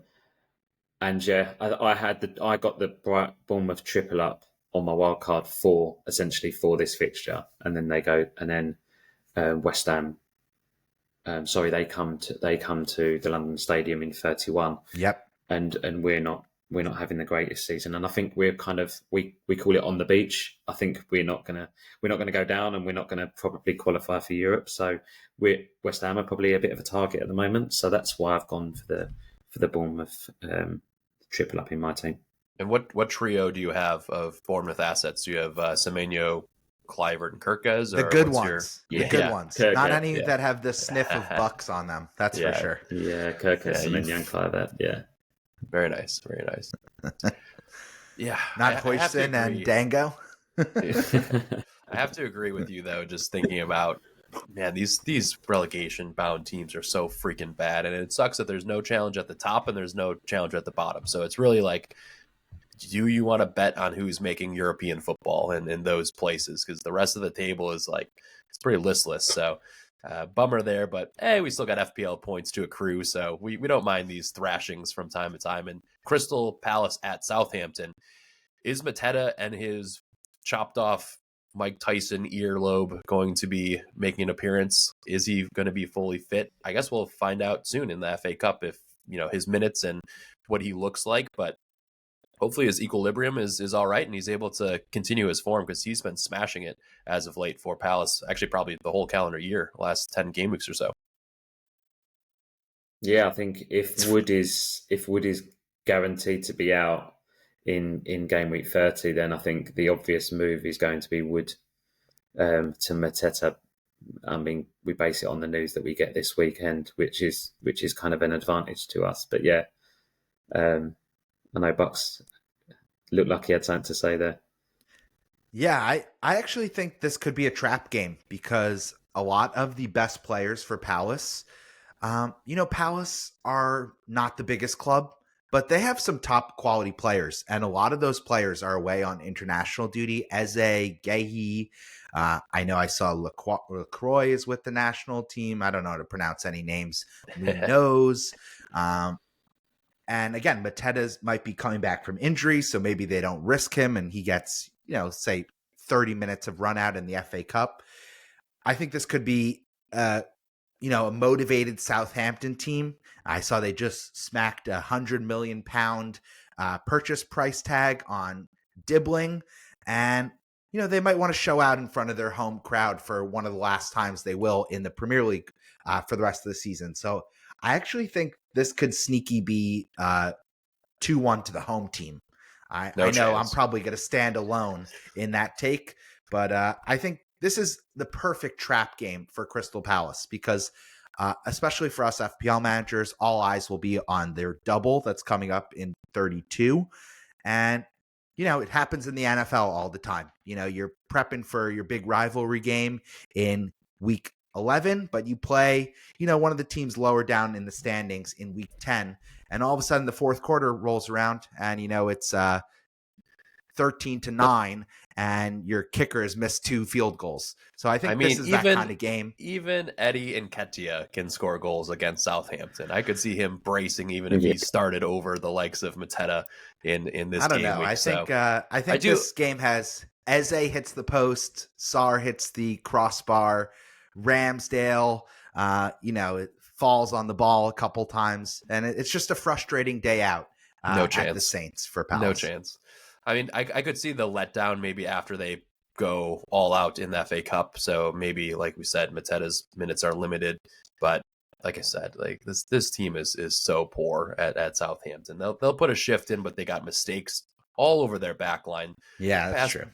yeah, I got the Bournemouth triple up on my wild card for this fixture, and then they go, and then West Ham. They come to the London Stadium in 31. Yep. And we're not having the greatest season, and I think we're kind of we call it on the beach. I think we're not gonna go down, and we're not gonna probably qualify for Europe. So West Ham are probably a bit of a target at the moment. So that's why I've gone for the Bournemouth triple up in my team. And what trio do you have of Bournemouth assets? Do you have Semenyo, Clivert, and Kirkes? The good ones. The good ones. Kirk, not any that have the sniff of Bucks on them. That's for sure. Yeah, Kirkes, Semenyo, and Clivert. Yeah. Very nice. Very nice. Yeah. Not Hoyson and Dango. I have to agree with you, though, just thinking about, man, these relegation-bound teams are so freaking bad. And it sucks that there's no challenge at the top and there's no challenge at the bottom. So it's really like, do you want to bet on who's making European football in those places? Because the rest of the table is like, it's pretty listless. So bummer there, but hey, we still got FPL points to accrue, so we don't mind these thrashings from time to time. And Crystal Palace at Southampton. Is Mateta and his chopped off Mike Tyson earlobe going to be making an appearance? Is he going to be fully fit? I guess we'll find out soon in the FA Cup if his minutes and what he looks like, but hopefully his equilibrium is all right and he's able to continue his form, because he's been smashing it as of late for Palace, actually probably the whole calendar year, last 10 game weeks or so. Yeah, I think if Wood is guaranteed to be out in game week 30, then I think the obvious move is going to be Wood to Mateta. I mean, we base it on the news that we get this weekend, which is kind of an advantage to us. But yeah, I know Bucks looked like he had something to say there. Yeah, I actually think this could be a trap game, because a lot of the best players for Palace, Palace are not the biggest club, but they have some top quality players. And a lot of those players are away on international duty. Eze, Gehi, I know I saw LaCroix is with the national team. I don't know how to pronounce any names. Munoz. And again, Mateta might be coming back from injury, so maybe they don't risk him and he gets, say 30 minutes of run out in the FA Cup. I think this could be, a motivated Southampton team. I saw they just smacked £100 million purchase price tag on Dibbling. And, they might want to show out in front of their home crowd for one of the last times they will in the Premier League for the rest of the season. So I actually think this could sneaky be 2-1 to the home team. I know I'm probably going to stand alone in that take, but I think this is the perfect trap game for Crystal Palace, because especially for us FPL managers, all eyes will be on their double that's coming up in 32. And, it happens in the NFL all the time. You're prepping for your big rivalry game in week 11, but you play, one of the teams lower down in the standings in week 10. And all of a sudden the fourth quarter rolls around and, it's 13-9 and your kicker has missed 2 field goals. So I think this is that kind of game. Even Eddie Nketiah can score goals against Southampton. I could see him bracing even if he started over the likes of Mateta in this game. I don't know. I think this game has Eze hits the post, Sarr hits the crossbar, Ramsdale, it falls on the ball a couple times, and it's just a frustrating day out. No chance. At the Saints for Palace. No chance. I mean, I could see the letdown maybe after they go all out in the FA Cup. So maybe, like we said, Mateta's minutes are limited. But like I said, like this team is so poor at Southampton. They'll put a shift in, but they got mistakes all over their back line. Yeah, that's true.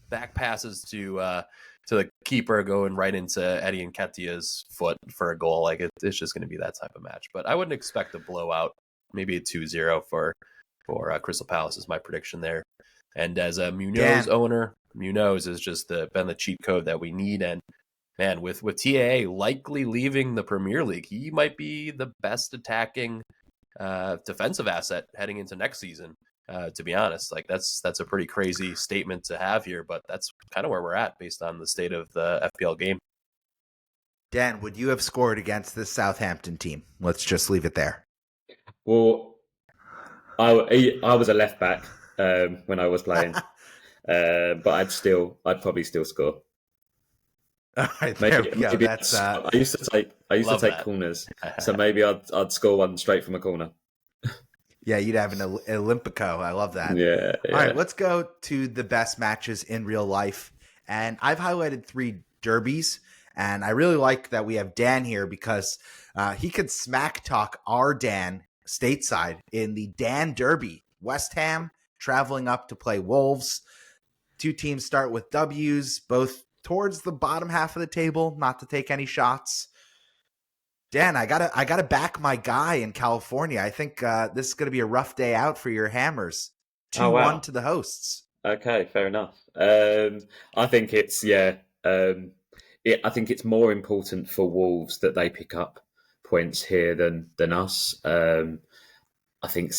Back passes to the keeper going right into Eddie Nketiah's foot for a goal. Like it's just going to be that type of match. But I wouldn't expect a blowout. Maybe a 2-0 for Crystal Palace is my prediction there. And as a Munoz owner, Munoz has just been the cheat code that we need. And man, with TAA likely leaving the Premier League, he might be the best attacking defensive asset heading into next season. To be honest, like that's a pretty crazy statement to have here, but that's kind of where we're at based on the state of the FPL game. Dan, would you have scored against this Southampton team? Let's just leave it there. Well, I was a left back when I was playing, but I'd probably still score. All right, there we go. That's, I used to take corners, so maybe I'd score one straight from a corner. Yeah, you'd have an Olympico. I love that. Yeah. All right, let's go to the best matches in real life, and I've highlighted 3 derbies, and I really like that we have Dan here because he could smack talk our Dan stateside in the Dan Derby. West Ham traveling up to play Wolves. 2 teams start with W's, both towards the bottom half of the table, not to take any shots. Dan, I gotta back my guy in California. I think this is gonna be a rough day out for your Hammers. 2-1 to the hosts. Okay, fair enough. I think it's I think it's more important for Wolves that they pick up points here than us. I think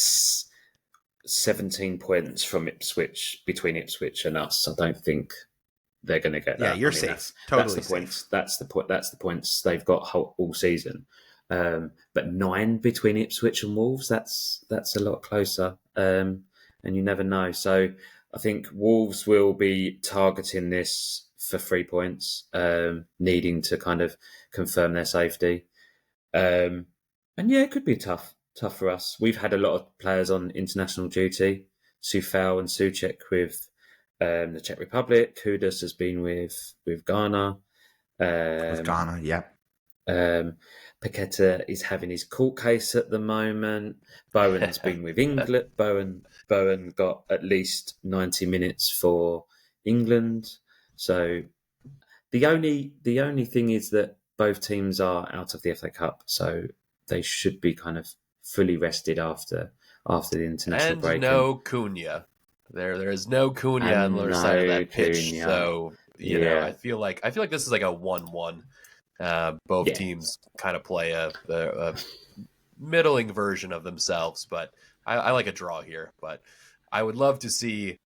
17 points from Ipswich, between Ipswich and us. I don't think they're going to get that. Yeah, you're safe. Totally that's the points. That's the points they've got all season. But 9 between Ipswich and Wolves. That's a lot closer. And you never know. So I think Wolves will be targeting this for 3 points, needing to kind of confirm their safety. And yeah, it could be tough for us. We've had a lot of players on international duty. Sufal and Souček with the Czech Republic. Kudus has been with Ghana. With Ghana, yeah. Paqueta is having his court case at the moment. Bowen's been with England. Bowen got at least 90 minutes for England. So the only thing is that both teams are out of the FA Cup, so they should be kind of fully rested after the international break. And no Cunha. There is no Cunha on the other side of that pitch. Cunha. So you know, I feel like this is like a 1-1. Both teams kind of play a middling version of themselves, but I like a draw here. But I would love to see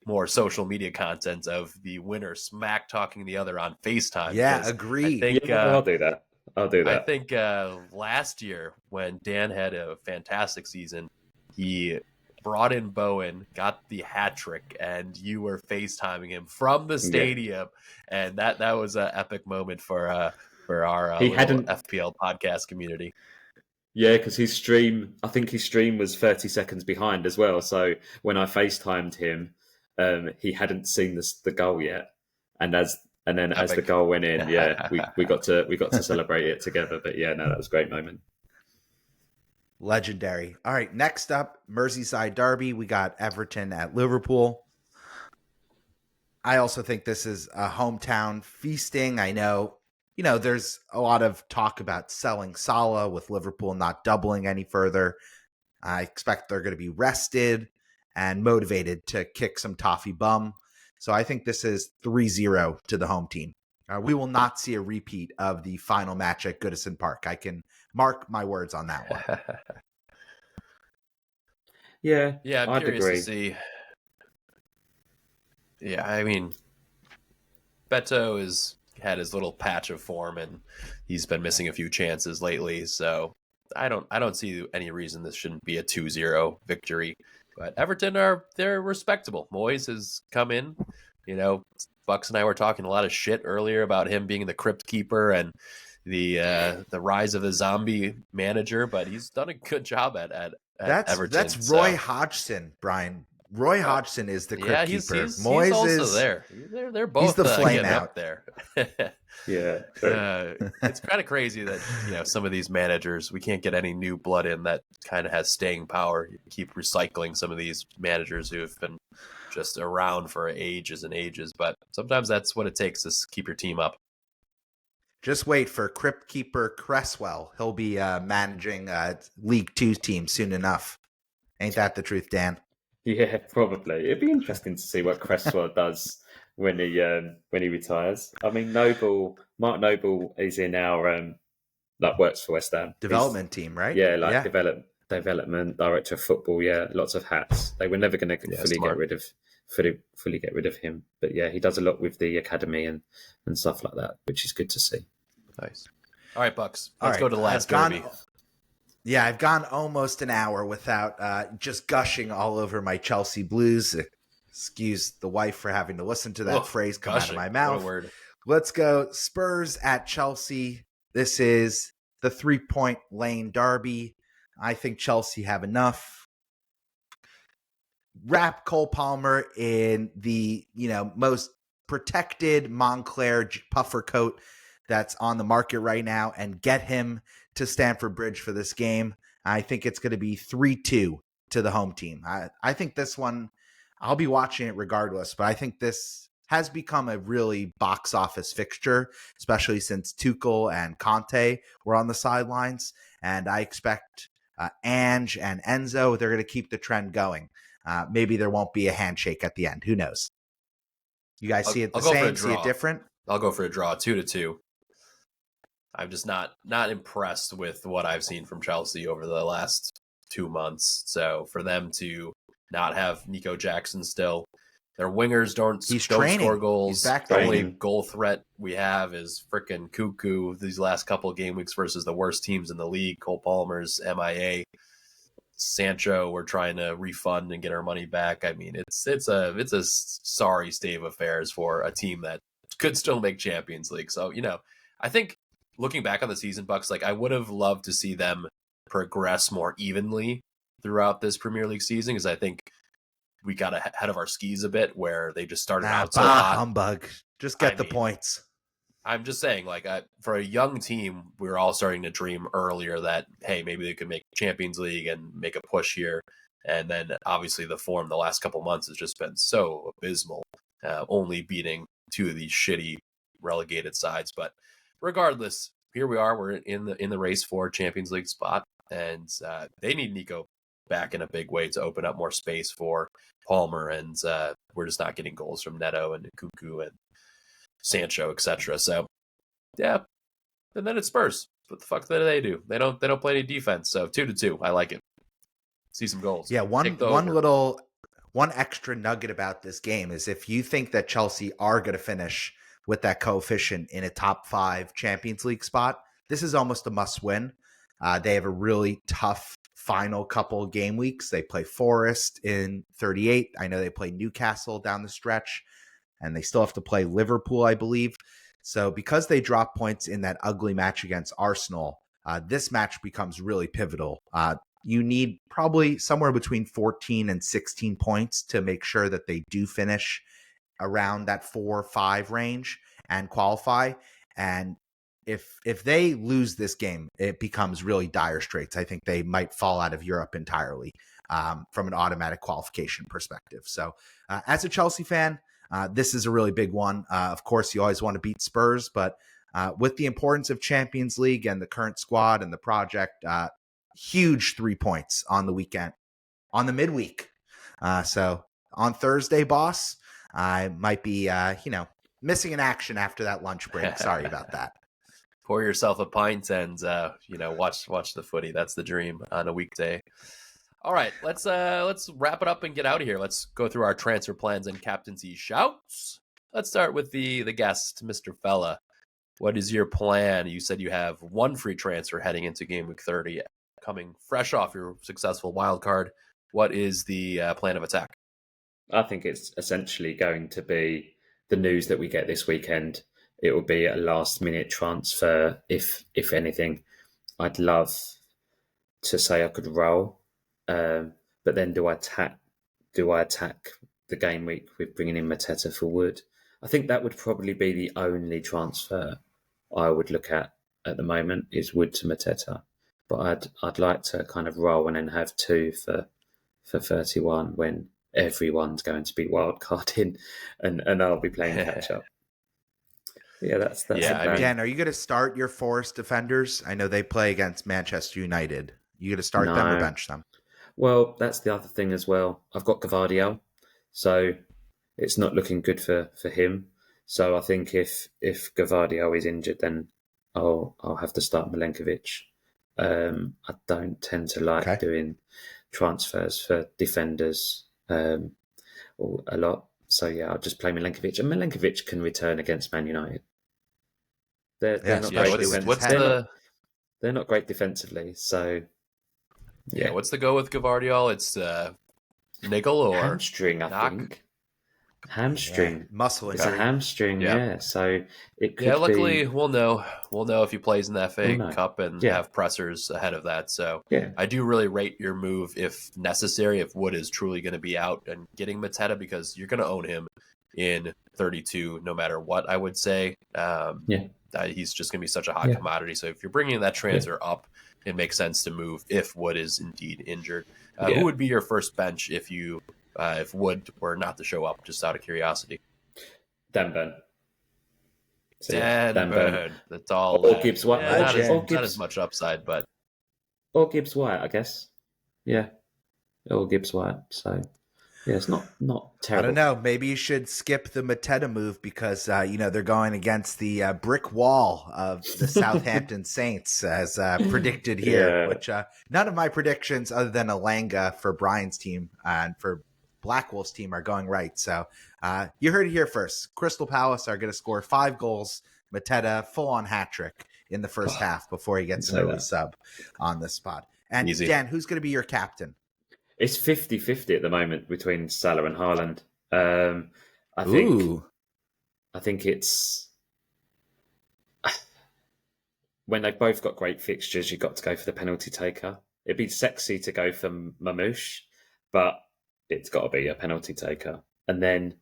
more social media content of the winner smack talking the other on FaceTime. Yeah, agree. I'll do that. I think last year when Dan had a fantastic season, he brought in Bowen, got the hat trick, and you were FaceTiming him from the stadium, and that was an epic moment for our FPL podcast community. Yeah, because I think his stream was 30 seconds behind as well. So when I FaceTimed him, he hadn't seen the goal yet, and as the goal went in, we got to celebrate it together. But yeah, no, that was a great moment. Legendary. All right, next up, Merseyside Derby. We got Everton at Liverpool. I also think this is a hometown feasting. I know, there's a lot of talk about selling Salah with Liverpool not doubling any further. I expect they're going to be rested. and motivated to kick some toffee bum. So I think this is 3-0 to the home team. We will not see a repeat of the final match at Goodison Park. I can mark my words on that one. Yeah, Yeah, I'm I'd curious agree. to see. Yeah, I mean, Beto has had his little patch of form, and he's been missing a few chances lately. So I don't see any reason this shouldn't be a 2-0 victory. But Everton they're respectable. Moyes has come in. You know, Bucks and I were talking a lot of shit earlier about him being the crypt keeper and the rise of the zombie manager, but he's done a good job at Everton. That's Roy Hodgson, Brian. Roy Hodgson is the crypt keeper. He's also there. They're both he's the flame getting out up there. Yeah, it's kind of crazy that some of these managers, we can't get any new blood in that kind of has staying power. You keep recycling some of these managers who have been just around for ages and ages, but sometimes that's what it takes to keep your team up. Just wait for crypt keeper Cresswell. He'll be managing League Two team soon enough. Ain't that the truth, Dan? Yeah, probably. It'd be interesting to see what Cresswell does when he retires. I mean, Mark Noble is in our works for West Ham Development team, right? Yeah, development director of football. Yeah, lots of hats. They were never going to fully get rid of him, but yeah, he does a lot with the academy and stuff like that, which is good to see. Nice. All right, Bucks. Let's go to the last derby. Yeah, I've gone almost an hour without just gushing all over my Chelsea Blues. Excuse the wife for having to listen to that phrase come out of my mouth. Let's go Spurs at Chelsea. This is the 3-point lane derby. I think Chelsea have enough. Wrap Cole Palmer in the most protected Moncler puffer coat that's on the market right now and get him to Stamford Bridge for this game. I think it's going to be 3-2 to the home team. I think this one, I'll be watching it regardless, but I think this has become a really box office fixture, especially since Tuchel and Conte were on the sidelines. And I expect Ange and Enzo, they're going to keep the trend going. Maybe there won't be a handshake at the end. Who knows? You guys see it the same? See it different? I'll go for a draw, 2-2. I'm just not impressed with what I've seen from Chelsea over the last 2 months. So for them to not have Nico Jackson still, their wingers don't score goals. He's back the training. Only goal threat we have is freaking Cuckoo these last couple of game weeks versus the worst teams in the league. Cole Palmer's MIA. Sancho, we're trying to refund and get our money back. I mean, it's a sorry state of affairs for a team that could still make Champions League. So, I think looking back on the season, Bucks, I would have loved to see them progress more evenly throughout this Premier League season, because I think we got ahead of our skis a bit where they just started out so hot. Humbug. Just get the points. I'm just saying, for a young team, we were all starting to dream earlier that, hey, maybe they could make Champions League and make a push here. And then obviously the form the last couple months has just been so abysmal, only beating two of these shitty relegated sides. But regardless, here we are. We're in the race for Champions League spot, and they need Nico back in a big way to open up more space for Palmer, and we're just not getting goals from Neto and Cuckoo and Sancho, etc. So, yeah, and then it's Spurs. What the fuck do? They don't play any defense. So 2-2, I like it. See some goals. Yeah, one extra nugget about this game is if you think that Chelsea are going to finish with that coefficient in a top 5 Champions League spot, this is almost a must win. They have a really tough final couple game weeks. They play Forest in 38. I know they play Newcastle down the stretch, and they still have to play Liverpool, I believe. So because they drop points in that ugly match against Arsenal, this match becomes really pivotal. You need probably somewhere between 14 and 16 points to make sure that they do finish around that 4-5 range and qualify. And if they lose this game, it becomes really dire straits. I think they might fall out of Europe entirely from an automatic qualification perspective. So as a Chelsea fan, this is a really big one. Of course, you always want to beat Spurs, but with the importance of Champions League and the current squad and the project, huge 3 points on the weekend, on the midweek. So on Thursday, boss, I might be, missing in action after that lunch break. Sorry about that. Pour yourself a pint and watch the footy. That's the dream on a weekday. All right, let's wrap it up and get out of here. Let's go through our transfer plans and captaincy shouts. Let's start with the guest, Mr. Fella. What is your plan? You said you have one free transfer heading into game week 30, coming fresh off your successful wild card. What is the plan of attack? I think it's essentially going to be the news that we get this weekend. It will be a last-minute transfer, if anything. I'd love to say I could roll, but then do I attack the game week with bringing in Mateta for Wood? I think that would probably be the only transfer I would look at the moment is Wood to Mateta. But I'd like to kind of roll and then have two for 31 when everyone's going to be wildcarding and I'll be playing catch up. Yeah, that's Dan, are you going to start your Forest defenders? I know they play against Manchester United. You going to start them or bench them? Well, that's the other thing as well. I've got Gavardio, so it's not looking good for him. So I think if Gavardio is injured, then I'll have to start Milenkovic. I don't tend to like doing transfers for defenders a lot. So yeah, I'll just play Milenkovic, and Milenkovic can return against Man United. They're not great defensively. So yeah, what's the go with Gavardiol? It's niggle or hamstring, I think. Hamstring, muscle injury. It's a hamstring, yeah. So it could. Yeah, luckily we'll know if he plays in the FA Cup and have pressers ahead of that. So I do really rate your move if necessary. If Wood is truly going to be out and getting Mateta, because you're going to own him in 32 no matter what. I would say, he's just going to be such a hot commodity. So if you're bringing that transfer up, it makes sense to move if Wood is indeed injured. Who would be your first bench if Wood were not to show up, just out of curiosity? Dan Burn. Dan Burn. That's all. Or Gibbs White. Not as much upside, but. Or Gibbs White, I guess. Yeah. Or Gibbs White. So, yeah, it's not terrible. I don't know. Maybe you should skip the Mateta move because, they're going against the brick wall of the Southampton Saints as predicted here, which none of my predictions other than Alanga for Brian's team and for Blackwolf's team are going right. So you heard it here first. Crystal Palace are going to score 5 goals. Mateta full-on hat trick in the first half before he gets into a sub on the spot. And easy. Dan, who's going to be your captain? It's 50-50 at the moment between Salah and Haaland. I think it's when they've both got great fixtures, you've got to go for the penalty taker. It'd be sexy to go for Marmoush, but it's got to be a penalty taker. And then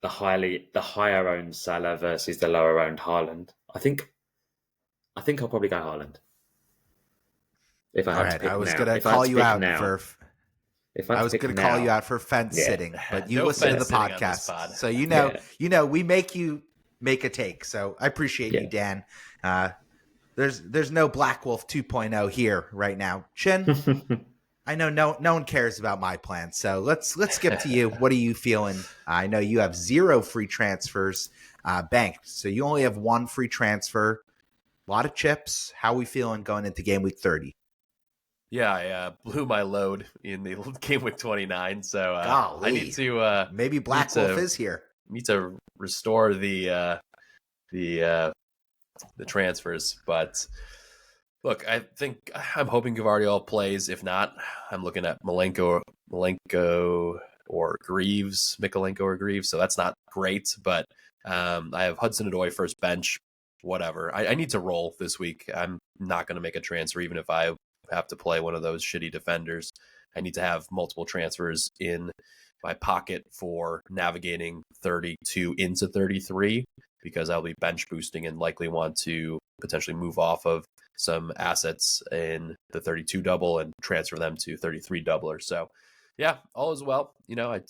the higher owned Salah versus the lower owned Haaland. I think I'll probably go Haaland. If I had to pick I was going to call you out for. I was going to call you out for fence sitting, but you listen to the podcast, so we make you make a take. So I appreciate you, Dan. There's no Black Wolf 2.0 here right now. Chin, I know no one cares about my plan, so let's skip to you. What are you feeling? I know you have 0 free transfers banked, so you only have 1 free transfer. A lot of chips. How are we feeling going into game week 30? Yeah, I blew my load in the game week 29, so I need to maybe Black Wolf is here. Need to restore the transfers, but look, I think I'm hoping Gavardiol plays. If not, I'm looking at Mikolenko or Greaves. So that's not great, but I have Hudson-Odoi first bench. Whatever. I need to roll this week. I'm not going to make a transfer, even if I have to play one of those shitty defenders. I need to have multiple transfers in my pocket for navigating 32 into 33 because I'll be bench boosting and likely want to potentially move off of some assets in the 32 double and transfer them to 33 doubler. So yeah, all is well. I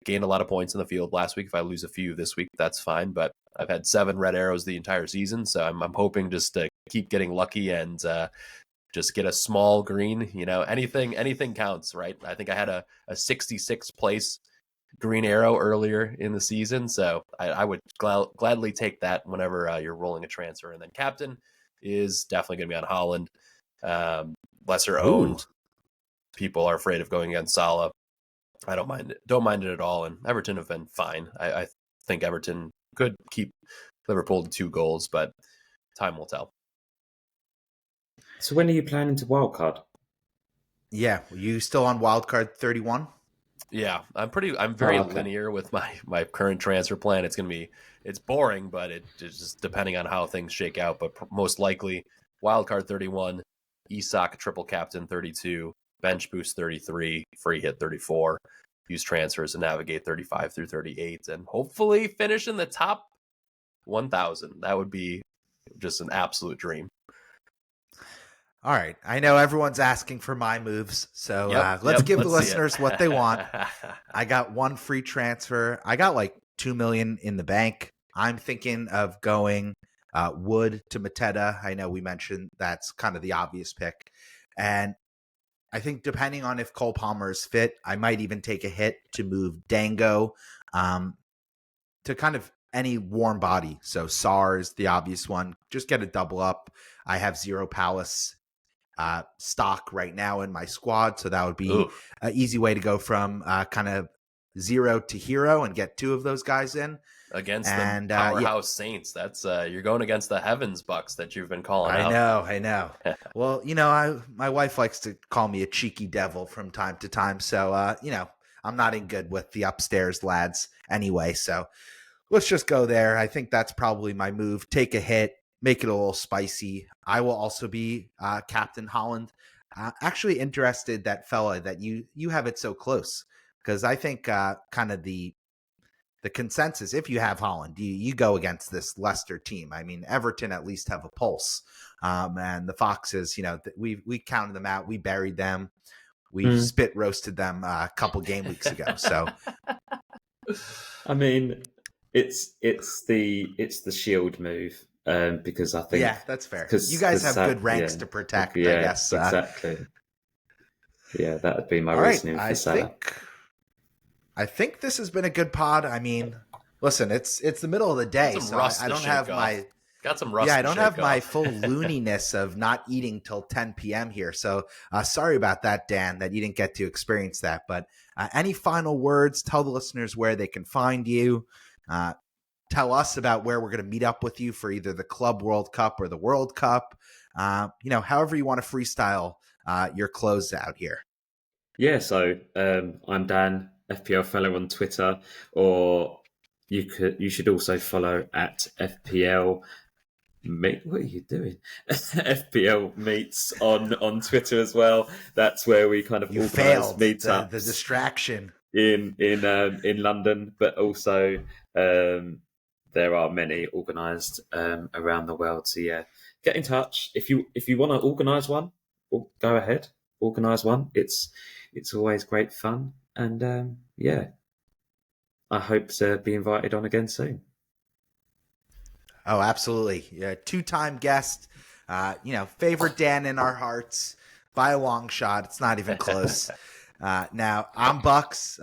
gained a lot of points in the field last week. If I lose a few this week, that's fine. But I've had 7 red arrows the entire season. So I'm hoping just to keep getting lucky and just get a small green. Anything counts, right? I think I had a 66th place green arrow earlier in the season, so I would gladly take that whenever you're rolling a transfer. And then captain is definitely going to be on Holland. Lesser owned. People are afraid of going against Salah. I don't mind it at all. And Everton have been fine. I think Everton could keep Liverpool to 2 goals, but time will tell. So when are you planning to wildcard? Yeah, are you still on wildcard 31? Yeah, I'm very linear with my current transfer plan. It's boring, but it's just depending on how things shake out. But most likely, wildcard 31, Isak triple captain 32, bench boost 33, free hit 34, use transfers to navigate 35 through 38, and hopefully finish in the top 1,000. That would be just an absolute dream. All right. I know everyone's asking for my moves, so let's give the listeners what they want. I got 1 free transfer. I got like 2 million in the bank. I'm thinking of going Wood to Mateta. I know we mentioned that's kind of the obvious pick. And I think depending on if Cole Palmer is fit, I might even take a hit to move Dango to kind of any warm body. So SARS, the obvious one. Just get a double up. I have 0 Palace stock right now in my squad, so that would be an easy way to go from kind of 0 to hero and get 2 of those guys in against the powerhouse Saints. That's you're going against the heavens Bucks that you've been calling out. I know. Well, my wife likes to call me a cheeky devil from time to time, so I'm not in good with the upstairs lads anyway, so let's just go there. I think that's probably my move. Take a hit, make it a little spicy. I will also be Captain Holland. Actually interested that you have it so close, because I think kind of the consensus, if you have Holland, you go against this Leicester team. I mean, Everton at least have a pulse. And the Foxes, we counted them out. We buried them. We spit roasted them a couple game weeks ago. So, I mean, it's the shield move. Because I think that's fair. You guys have good ranks to protect, I guess. Exactly. Yeah, that would be my reasoning for Salah. I think this has been a good pod. I mean, listen, it's the middle of the day, so I don't have my full looniness of not eating till 10 p.m. here. So sorry about that, Dan, that you didn't get to experience that. But any final words? Tell the listeners where they can find you. Tell us about where we're going to meet up with you for either the Club World Cup or the World Cup. However you want to freestyle your close out here. Yeah, so I'm Dan, FPL Fellow on Twitter, or you should also follow at FPL. What are you doing? FPL Meets on Twitter as well. That's where we kind of organise meetups. The distraction in London, but also there are many organised around the world. So yeah, get in touch if you want to organise one. Go ahead, organise one. It's always great fun, and I hope to be invited on again soon. Oh, absolutely. Yeah, 2-time guest, favorite Dan in our hearts by a long shot. It's not even close. Now, I'm Bux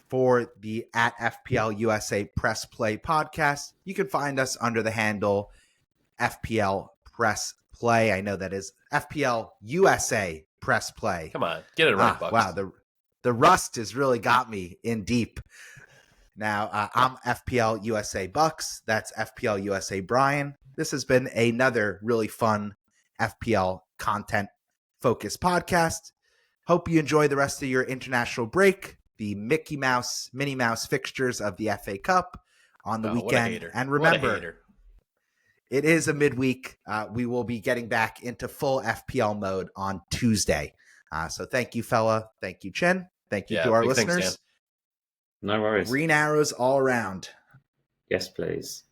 for the at FPL USA Press Play podcast. You can find us under the handle FPL Press Play. I know that is FPL USA Press Play. Come on, get it right, Bux. Wow, the rust has really got me in deep. Now, I'm FPL USA Bucks. That's FPL USA Brian. This has been another really fun FPL content focused podcast. Hope you enjoy the rest of your international break, the Minnie Mouse fixtures of the FA Cup on the weekend. And remember, it is a midweek. We will be getting back into full FPL mode on Tuesday. So thank you, fella. Thank you, Chin. Thank you to our listeners. Thanks, no worries. Green arrows all around. Yes, please.